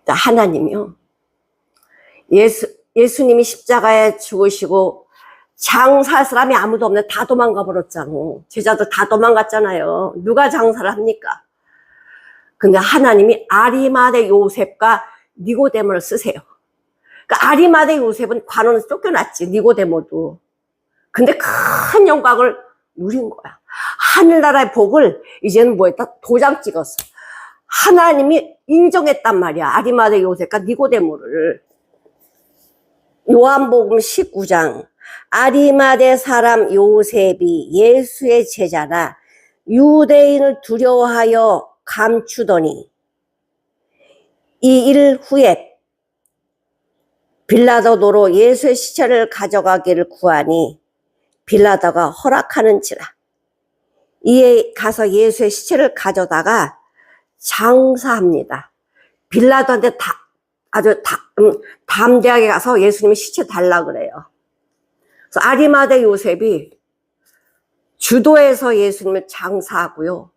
하나님이요. 예수님이 십자가에 죽으시고 장사할 사람이 아무도 없네. 다 도망가 버렸잖아. 제자들 다 도망갔잖아요. 누가 장사를 합니까? 근데 하나님이 아리마대 요셉과 니고데모를 쓰세요. 그러니까 아리마대 요셉은 관원에서 쫓겨났지, 니고데모도. 근데 큰 영광을 누린 거야. 하늘나라의 복을 이제는 뭐했다? 도장 찍었어. 하나님이 인정했단 말이야. 아리마대 요셉과 니고데모를. 요한복음 19장. 아리마대 사람 요셉이 예수의 제자나 유대인을 두려워하여 감추더니 이 일 후에 빌라도로 예수의 시체를 가져가기를 구하니 빌라도가 허락하는지라. 이에 가서 예수의 시체를 가져다가 장사합니다. 빌라도한테 아주 담대하게 가서 예수님의 시체 달라 그래요. 그래서 아리마대 요셉이 주도해서 예수님을 장사하고요.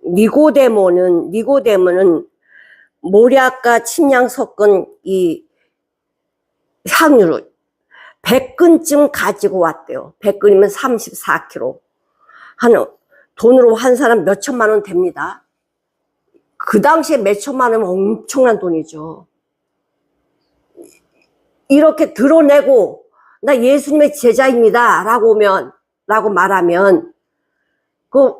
니고데모는 모략과 침향 섞은 이 향유를 100근쯤 가지고 왔대요. 100근이면 34kg. 돈으로 한 사람 몇 천만 원 됩니다. 그 당시에 몇 천만 원이면 엄청난 돈이죠. 이렇게 드러내고 나 예수님의 제자입니다 라고 말하면 그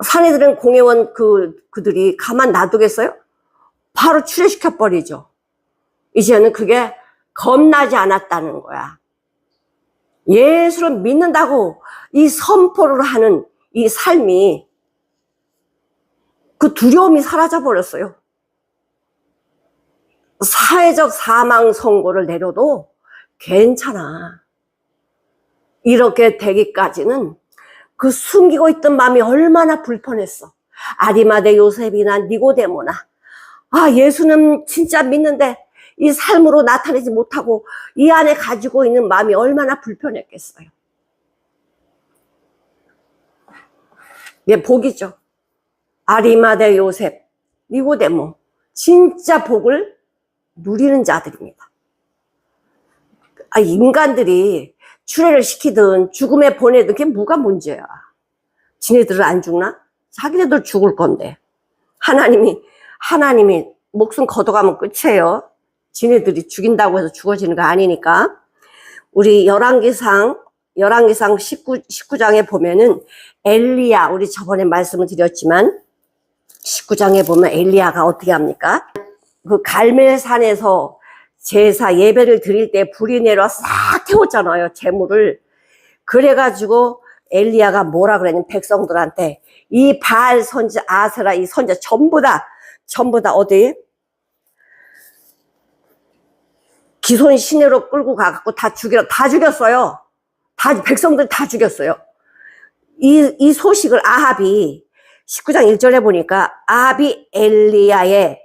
사내들은 공회원 그들이 가만 놔두겠어요? 바로 추례시켜 버리죠. 이제는 그게 겁나지 않았다는 거야. 예수를 믿는다고 이 선포를 하는 이 삶이 그 두려움이 사라져 버렸어요. 사회적 사망 선고를 내려도 괜찮아. 이렇게 되기까지는 그 숨기고 있던 마음이 얼마나 불편했어. 아리마대 요셉이나 니고데모나 예수는 진짜 믿는데 이 삶으로 나타내지 못하고 이 안에 가지고 있는 마음이 얼마나 불편했겠어요. 이게 복이죠. 아리마대 요셉, 니고데모 진짜 복을 누리는 자들입니다. 인간들이 추례를 시키든 죽음에 보내든 그게 뭐가 문제야. 지네들은 안 죽나? 자기네들 죽을 건데 하나님이 목숨 걷어가면 끝이에요. 지네들이 죽인다고 해서 죽어지는 거 아니니까. 우리 열왕기상 19장에 보면은 엘리야, 우리 저번에 말씀을 드렸지만 19장에 보면 엘리야가 어떻게 합니까? 그 갈멜산에서 제사 예배를 드릴 때 불이 내려 싹 태웠잖아요, 재물을. 그래가지고 엘리야가 뭐라 그랬냐면 백성들한테 이 바알 선지, 아세라 이 선지 전부 다 어디 기손 시내로 끌고 가갖고 다 죽였어요. 백성들 다 죽였어요. 이 소식을 아합이 19장 1절에 보니까 아합이 엘리야의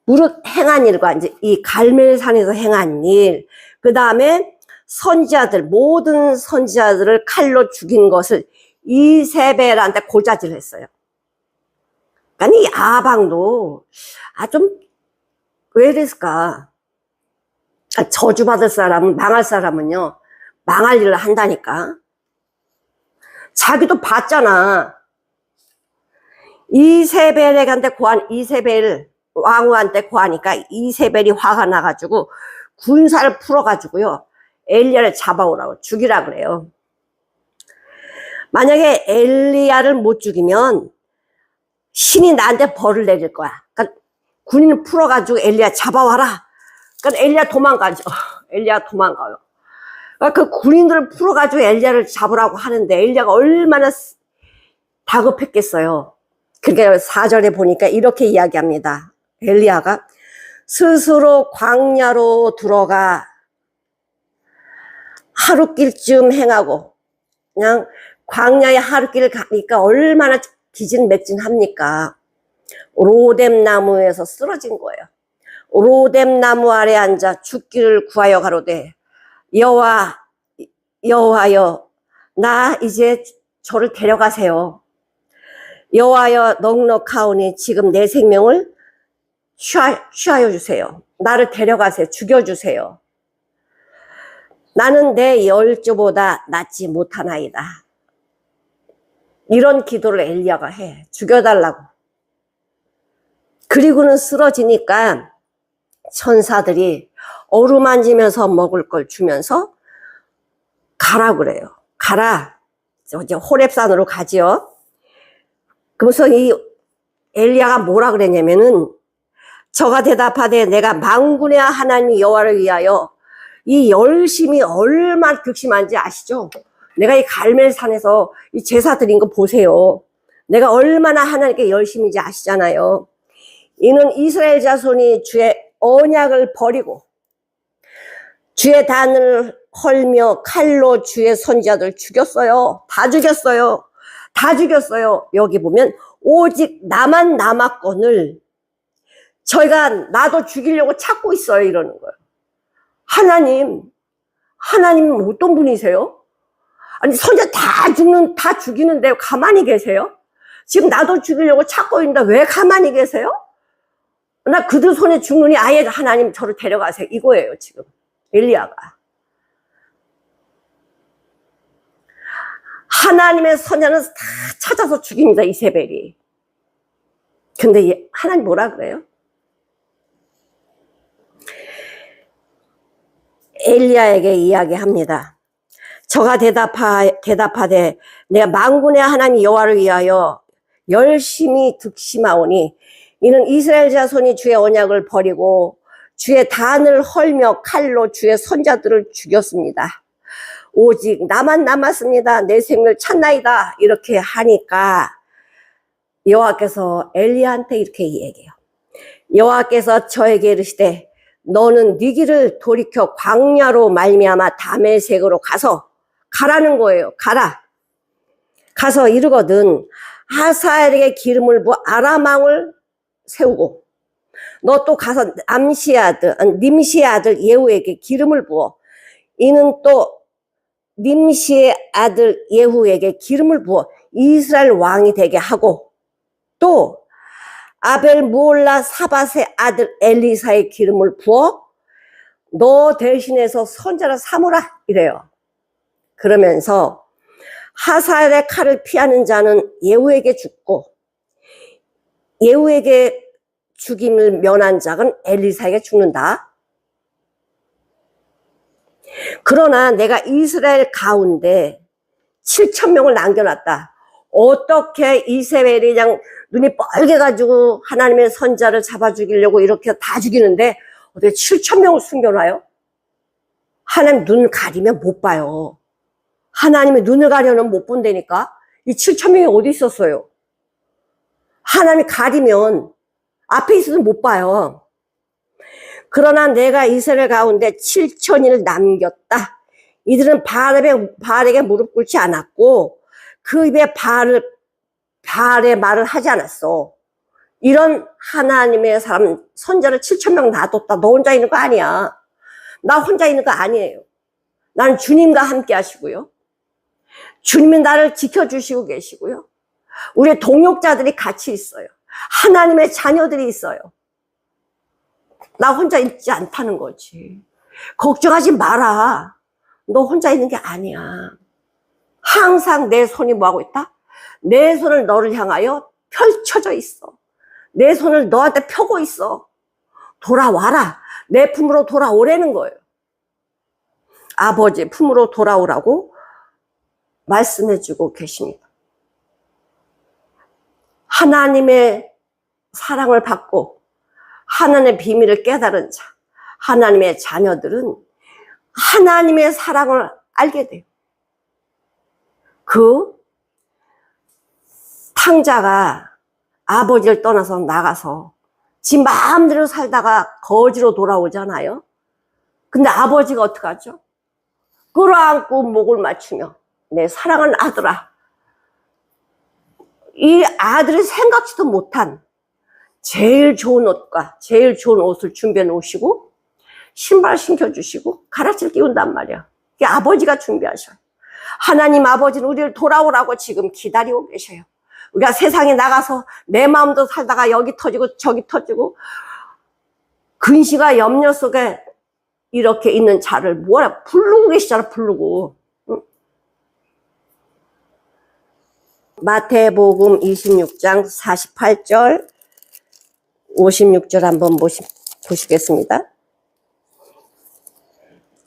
무릇 행한 일과 이제 이 갈멜산에서 행한 일, 그 다음에 모든 선지자들을 칼로 죽인 것을 이세벨한테 고자질을 했어요. 그러니까 이 아방도 좀 왜 이랬을까? 저주받을 사람은, 망할 사람은요, 망할 일을 한다니까. 자기도 봤잖아. 이세벨 왕후한테 고하니까 이세벨이 화가 나가지고 군사를 풀어가지고요, 엘리야를 잡아오라고 죽이라 그래요. 만약에 엘리야를 못 죽이면 신이 나한테 벌을 내릴 거야. 그러니까 군인을 풀어가지고 엘리야 잡아와라. 그러니까 엘리야 도망가죠. 엘리야 도망가요. 그러니까 그 군인들을 풀어가지고 엘리야를 잡으라고 하는데 엘리야가 얼마나 다급했겠어요. 그러니까 4절에 보니까 이렇게 이야기합니다. 엘리야가 스스로 광야로 들어가 하룻길쯤 행하고, 그냥 광야에 하룻길을 가니까 얼마나 기진맥진합니까? 로뎀 나무에서 쓰러진 거예요. 로뎀 나무 아래 앉아 죽기를 구하여 가로되 여호와여 나 이제 저를 데려가세요. 여호와여 넉넉하오니 지금 내 생명을 취하여 주세요. 나를 데려가세요. 죽여주세요. 나는 내 열조보다 낫지 못하나이다. 이런 기도를 엘리야가 해. 죽여달라고. 그리고는 쓰러지니까 천사들이 어루만지면서 먹을 걸 주면서 가라 그래요. 가라. 이제 호렙산으로 가지요. 그래서 이 엘리야가 뭐라 그랬냐면은, 저가 대답하되 내가 만군의 하나님 여호와를 위하여 이 열심이 얼마나 극심한지 아시죠? 내가 이 갈멜산에서 이 제사 드린 거 보세요. 내가 얼마나 하나님께 열심인지 아시잖아요. 이는 이스라엘 자손이 주의 언약을 버리고 주의 단을 헐며 칼로 주의 선지자들 죽였어요. 다 죽였어요. 다 죽였어요. 여기 보면 오직 나만 남았건을 저희가 나도 죽이려고 찾고 있어요. 이러는 거예요. 하나님은 어떤 분이세요? 아니, 선지자 다 죽이는데 가만히 계세요? 지금 나도 죽이려고 찾고 있는데 왜 가만히 계세요? 나 그들 손에 죽느니 아예 하나님 저를 데려가세요. 이거예요, 지금. 엘리야가. 하나님의 선자는 다 찾아서 죽입니다, 이세벨이. 근데 하나님 뭐라 그래요? 엘리야에게 이야기합니다. 저가 대답하되 내가 만군의 하나님 여호와를 위하여 열심히 득심하오니 이는 이스라엘 자손이 주의 언약을 버리고 주의 단을 헐며 칼로 주의 선자들을 죽였습니다. 오직 나만 남았습니다. 내 생을 찾나이다. 이렇게 하니까 여호와께서 엘리야한테 이렇게 얘기해요. 여호와께서 저에게 이르시되 너는 네 길을 돌이켜 광야로 말미암아 다메섹으로 가라는 거예요. 가서 이르거든 하사엘에게 기름을 부어 아람 왕을 세우고 너 또 가서 님시의 아들 예후에게 기름을 부어 이는 또 님시의 아들 예후에게 기름을 부어 이스라엘 왕이 되게 하고 또 아벨 무올라 사밧의 아들 엘리사의 기름을 부어 너 대신해서 선자를 삼으라 이래요. 그러면서 하사엘의 칼을 피하는 자는 예후에게 죽고 예후에게 죽임을 면한 자는 엘리사에게 죽는다. 그러나 내가 이스라엘 가운데 7,000명을 남겨놨다. 어떻게 이세벨이 그냥 눈이 뻘개가지고 하나님의 선자를 잡아 죽이려고 이렇게 다 죽이는데 어떻게 7,000명을 숨겨놔요? 하나님 눈을 가리면 못 봐요. 하나님의 눈을 가려면 못 본다니까. 이 7,000명이 어디 있었어요? 하나님이 가리면 앞에 있어도 못 봐요. 그러나 내가 이스라엘 가운데 7,000인을 남겼다. 이들은 바알에게 무릎 꿇지 않았고 그 입에 바알의 말을 하지 않았어. 이런 하나님의 사람 선자를 7,000명 놔뒀다. 너 혼자 있는 거 아니야. 나 혼자 있는 거 아니에요. 나는 주님과 함께 하시고요. 주님이 나를 지켜주시고 계시고요. 우리 동역자들이 같이 있어요. 하나님의 자녀들이 있어요. 나 혼자 있지 않다는 거지. 걱정하지 마라. 너 혼자 있는 게 아니야. 항상 내 손이 뭐하고 있다? 내 손을 너를 향하여 펼쳐져 있어. 내 손을 너한테 펴고 있어. 돌아와라. 내 품으로 돌아오라는 거예요. 아버지 품으로 돌아오라고 말씀해주고 계십니다. 하나님의 사랑을 받고 하나님의 비밀을 깨달은 자, 하나님의 자녀들은 하나님의 사랑을 알게 돼요. 그 탕자가 아버지를 떠나서 나가서 지 마음대로 살다가 거지로 돌아오잖아요. 근데 아버지가 어떡하죠? 끌어안고 목을 맞추며 내 사랑하는 아들아, 이 아들이 생각지도 못한 제일 좋은 옷과 제일 좋은 옷을 준비해 놓으시고 신발 신겨주시고 가라치를 띄운단 말이야. 이게 아버지가 준비하셔요. 하나님 아버지는 우리를 돌아오라고 지금 기다리고 계셔요. 우리가 세상에 나가서 내 마음도 살다가 여기 터지고 저기 터지고 근심과 염려 속에 이렇게 있는 자를 뭐라 부르고 계시잖아, 부르고. 응? 마태복음 26장 48절 56절 한번 보시겠습니다.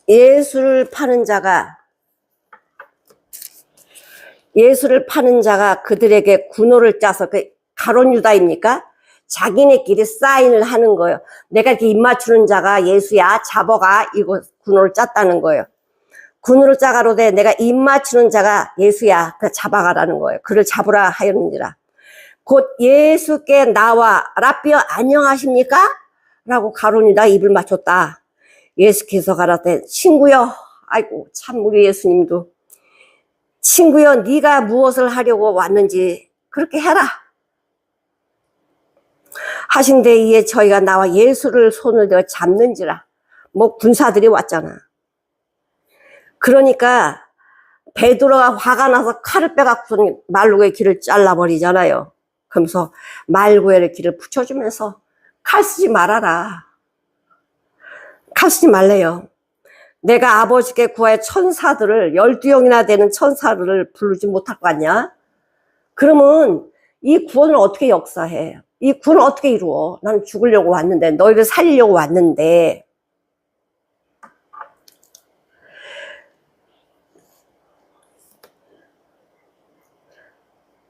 예수를 파는 자가 그들에게 군호를 짜서, 그 가룟 유다입니까? 자기네끼리 사인을 하는 거예요. 내가 이렇게 입 맞추는 자가 예수야, 잡아가. 이거 군호를 짰다는 거예요. 군호를 짜가로되 내가 입 맞추는 자가 예수야, 그 잡아가라는 거예요. 그를 잡으라 하였느니라. 곧 예수께 나와 라삐어 안녕하십니까? 라고 가룟 유다 입을 맞췄다. 예수께서 가라되 친구여, 아이고 참 우리 예수님도 친구여, 네가 무엇을 하려고 왔는지 그렇게 해라 하신데, 이에 저희가 나와 예수를 손을 대어 잡는지라. 뭐 군사들이 왔잖아. 그러니까 베드로가 화가 나서 칼을 빼갖고 말구의 길을 잘라버리잖아요. 그러면서 말구의 길을 붙여주면서 칼 쓰지 말아라. 칼 쓰지 말래요. 내가 아버지께 구하여 천사들을 12형이나 되는 천사들을 부르지 못할 거 아니야? 그러면 이 구원을 어떻게 역사해? 이 구원을 어떻게 이루어? 나는 죽으려고 왔는데, 너희를 살리려고 왔는데.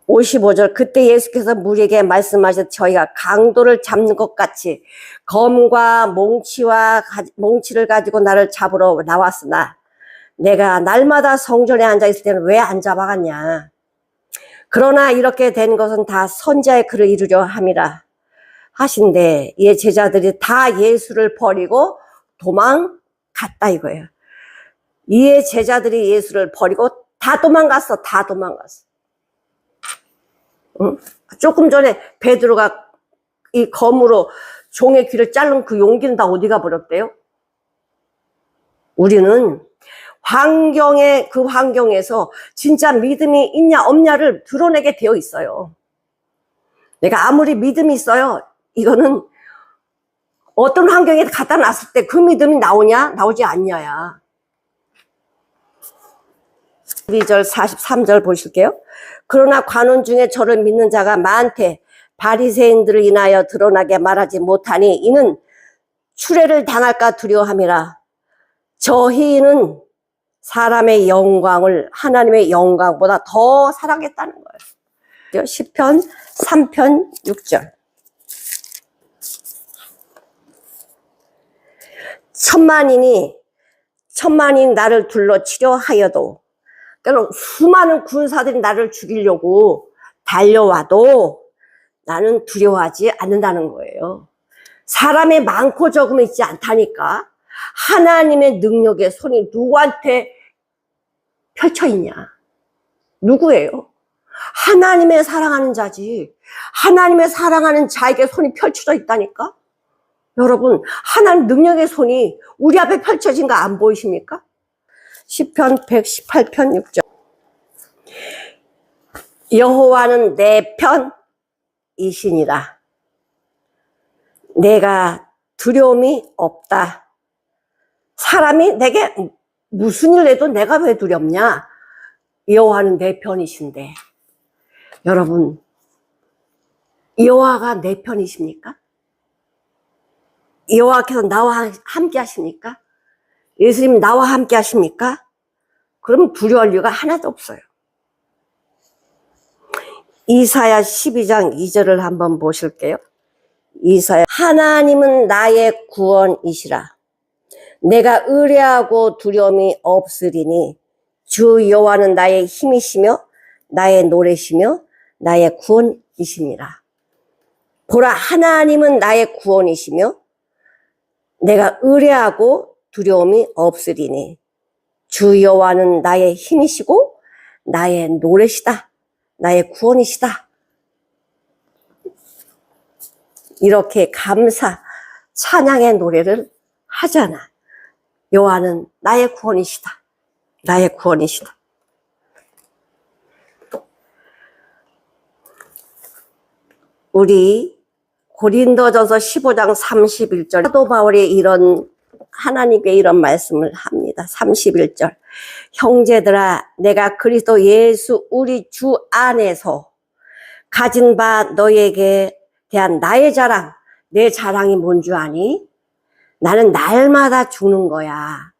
55절, 그때 예수께서 무리에게 말씀하셨, 저희가 강도를 잡는 것 같이 검과 몽치를 가지고 나를 잡으러 나왔으나 내가 날마다 성전에 앉아 있을 때는 왜 안 잡아갔냐? 그러나 이렇게 된 것은 다 선지자의 글을 이루려 함이라 하신데, 이에 제자들이 다 예수를 버리고 도망갔다 이거예요. 이에 제자들이 예수를 버리고 다 도망갔어. 응? 조금 전에 베드로가 이 검으로 종의 귀를 자른 그 용기는 다 어디 가버렸대요? 우리는 그 환경에서 진짜 믿음이 있냐 없냐를 드러내게 되어 있어요. 내가 아무리 믿음이 있어요, 이거는 어떤 환경에 갖다 놨을 때 그 믿음이 나오냐 나오지 않냐야. 12절 43절 보실게요. 그러나 관원 중에 저를 믿는 자가 많되 바리새인들을 인하여 드러나게 말하지 못하니 이는 추례를 당할까 두려워함이라. 저희는 사람의 영광을 하나님의 영광보다 더 사랑했다는 거예요. 10편 3편 6절. 천만인이 나를 둘러 치려하여도, 그러니까 수많은 군사들이 나를 죽이려고 달려와도 나는 두려워하지 않는다는 거예요. 사람의 많고 적음이 있지 않다니까. 하나님의 능력의 손이 누구한테 펼쳐 있냐? 누구예요? 하나님의 사랑하는 자지. 하나님의 사랑하는 자에게 손이 펼쳐져 있다니까. 여러분, 하나님 능력의 손이 우리 앞에 펼쳐진 거 안 보이십니까? 시편 118편 6절. 여호와는 내 편이시니라. 내가 두려움이 없다. 사람이 내게 무슨 일 해도 내가 왜 두렵냐? 여호와는 내 편이신데. 여러분, 여호와가 내 편이십니까? 여호와께서 나와 함께 하십니까? 예수님 나와 함께 하십니까? 그럼 두려워할 이유가 하나도 없어요. 이사야 12장 2절을 한번 보실게요. 이사야, 하나님은 나의 구원이시라. 내가 의뢰하고 두려움이 없으리니 주 여호와는 나의 힘이시며 나의 노래시며 나의 구원이심이라. 보라, 하나님은 나의 구원이시며 내가 의뢰하고 두려움이 없으리니 주 여호와는 나의 힘이시고 나의 노래시다. 나의 구원이시다. 이렇게 감사, 찬양의 노래를 하잖아. 여호와는 나의 구원이시다. 나의 구원이시다. 우리 고린도전서 15장 31절, 사도 바울이 이런 하나님께 이런 말씀을 합니다. 31절. 형제들아, 내가 그리스도 예수 우리 주 안에서 가진 바 너에게 대한 나의 자랑, 내 자랑이 뭔 줄 아니? 나는 날마다 죽는 거야.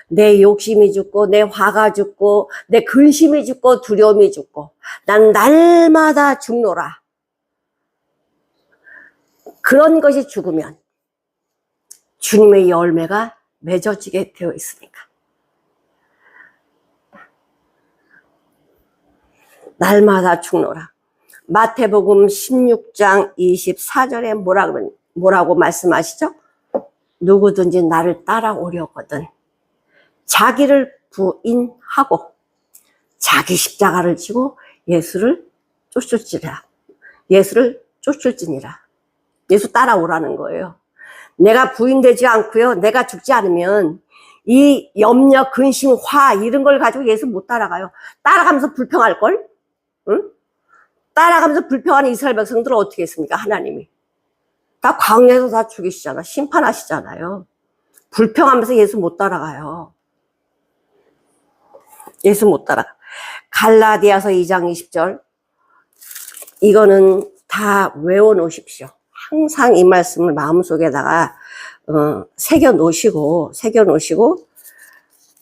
내 욕심이 죽고, 내 화가 죽고, 내 근심이 죽고, 두려움이 죽고, 난 날마다 죽노라. 그런 것이 죽으면 주님의 열매가 맺어지게 되어 있으니까. 날마다 죽노라. 마태복음 16장 24절에 뭐라고 말씀하시죠? 누구든지 나를 따라오려거든 자기를 부인하고 자기 십자가를 지고 예수를 쫓을지니라. 예수 따라오라는 거예요. 내가 부인되지 않고요. 내가 죽지 않으면 이 염려, 근심, 화 이런 걸 가지고 예수 못 따라가요. 따라가면서 불평할걸? 응? 따라가면서 불평하는 이스라엘 백성들은 어떻게 했습니까? 하나님이 다 광야에서 다 죽이시잖아. 심판하시잖아요. 불평하면서 예수 못 따라가요. 예수 못 따라가. 갈라디아서 2장 20절 이거는 다 외워놓으십시오. 항상 이 말씀을 마음속에다가 새겨 놓으시고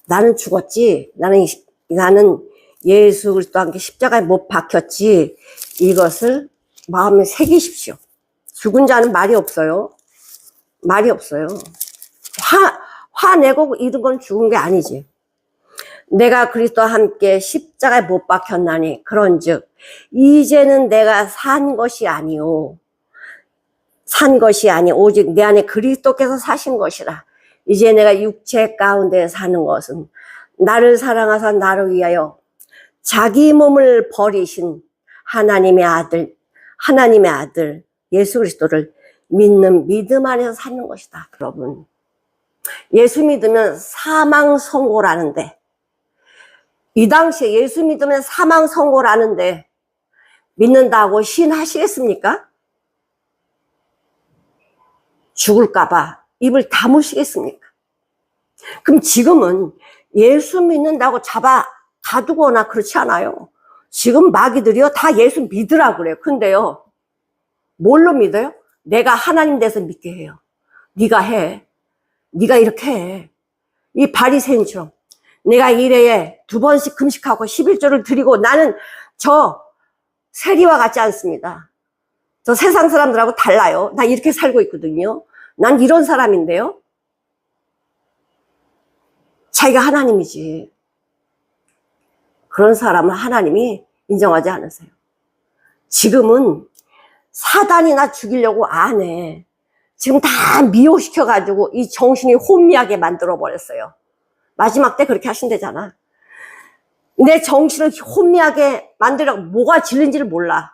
나는 죽었지. 나는 예수 그리스도와 함께 십자가에 못 박혔지. 이것을 마음에 새기십시오. 죽은 자는 말이 없어요. 말이 없어요. 화내고 이런 건 죽은 게 아니지. 내가 그리스도와 함께 십자가에 못 박혔나니 그런즉 이제는 내가 산 것이 아니오 오직 내 안에 그리스도께서 사신 것이라. 이제 내가 육체 가운데 사는 것은 나를 사랑하사 나를 위하여 자기 몸을 버리신 하나님의 아들 예수 그리스도를 믿는 믿음 안에서 사는 것이다. 여러분, 예수 믿으면 사망 선고라는데, 이 당시에 예수 믿으면 사망 선고라는데 믿는다고 시인하시겠습니까? 죽을까봐 입을 다무시겠습니까? 그럼 지금은 예수 믿는다고 잡아 가두거나 그렇지 않아요. 지금 마귀들이요 다 예수 믿으라고 그래요. 근데요 뭘로 믿어요? 내가 하나님 돼서 믿게 해요. 네가 해. 네가 이렇게 해. 이 바리새인처럼 내가 일회에 2번씩 금식하고 11조를 드리고 나는 저 세리와 같지 않습니다. 저 세상 사람들하고 달라요. 나 이렇게 살고 있거든요. 난 이런 사람인데요. 자기가 하나님이지. 그런 사람을 하나님이 인정하지 않으세요. 지금은 사단이나 죽이려고 안 해. 지금 다 미혹시켜가지고 이 정신이 혼미하게 만들어버렸어요. 마지막 때 그렇게 하신대잖아. 내 정신을 혼미하게 만들려고 뭐가 진리인지를 몰라.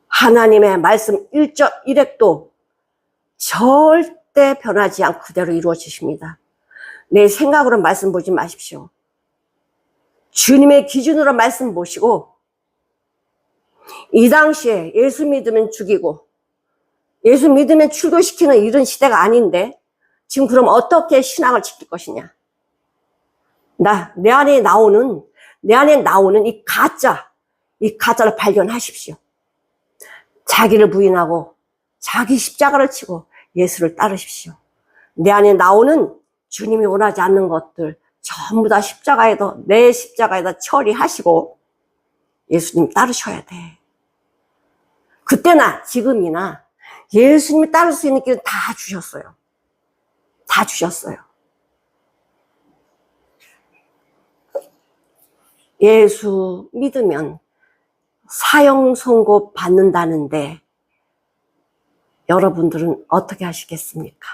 하나님의 말씀 1절 1핵도 절대 변하지 않고 그대로 이루어지십니다. 내 생각으로 말씀 보지 마십시오. 주님의 기준으로 말씀 보시고, 이 당시에 예수 믿으면 죽이고 예수 믿으면 출교시키는 이런 시대가 아닌데 지금 그럼 어떻게 신앙을 지킬 것이냐. 내 안에 나오는 이 가짜를 발견하십시오. 자기를 부인하고 자기 십자가를 치고 예수를 따르십시오. 내 안에 나오는 주님이 원하지 않는 것들 전부 다 내 십자가에다 처리하시고 예수님 따르셔야 돼. 그때나 지금이나 예수님이 따를 수 있는 길은 다 주셨어요. 다 주셨어요. 예수 믿으면 사형 선고 받는다는데 여러분들은 어떻게 하시겠습니까?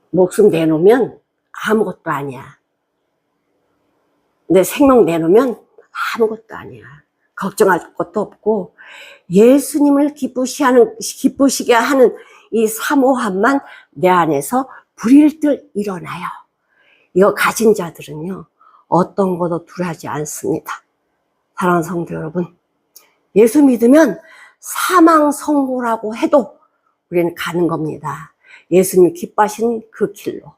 목숨 내놓으면 아무것도 아니야. 내 생명 내놓으면 아무것도 아니야. 걱정할 것도 없고 예수님을 기쁘시게 하는 이 사모함만 내 안에서 불일들 일어나요. 이거 가진 자들은요 어떤 것도 두려워하지 않습니다. 사랑하는 성도 여러분, 예수 믿으면 사망 선고라고 해도 우리는 가는 겁니다. 예수님이 기뻐하신 그 길로.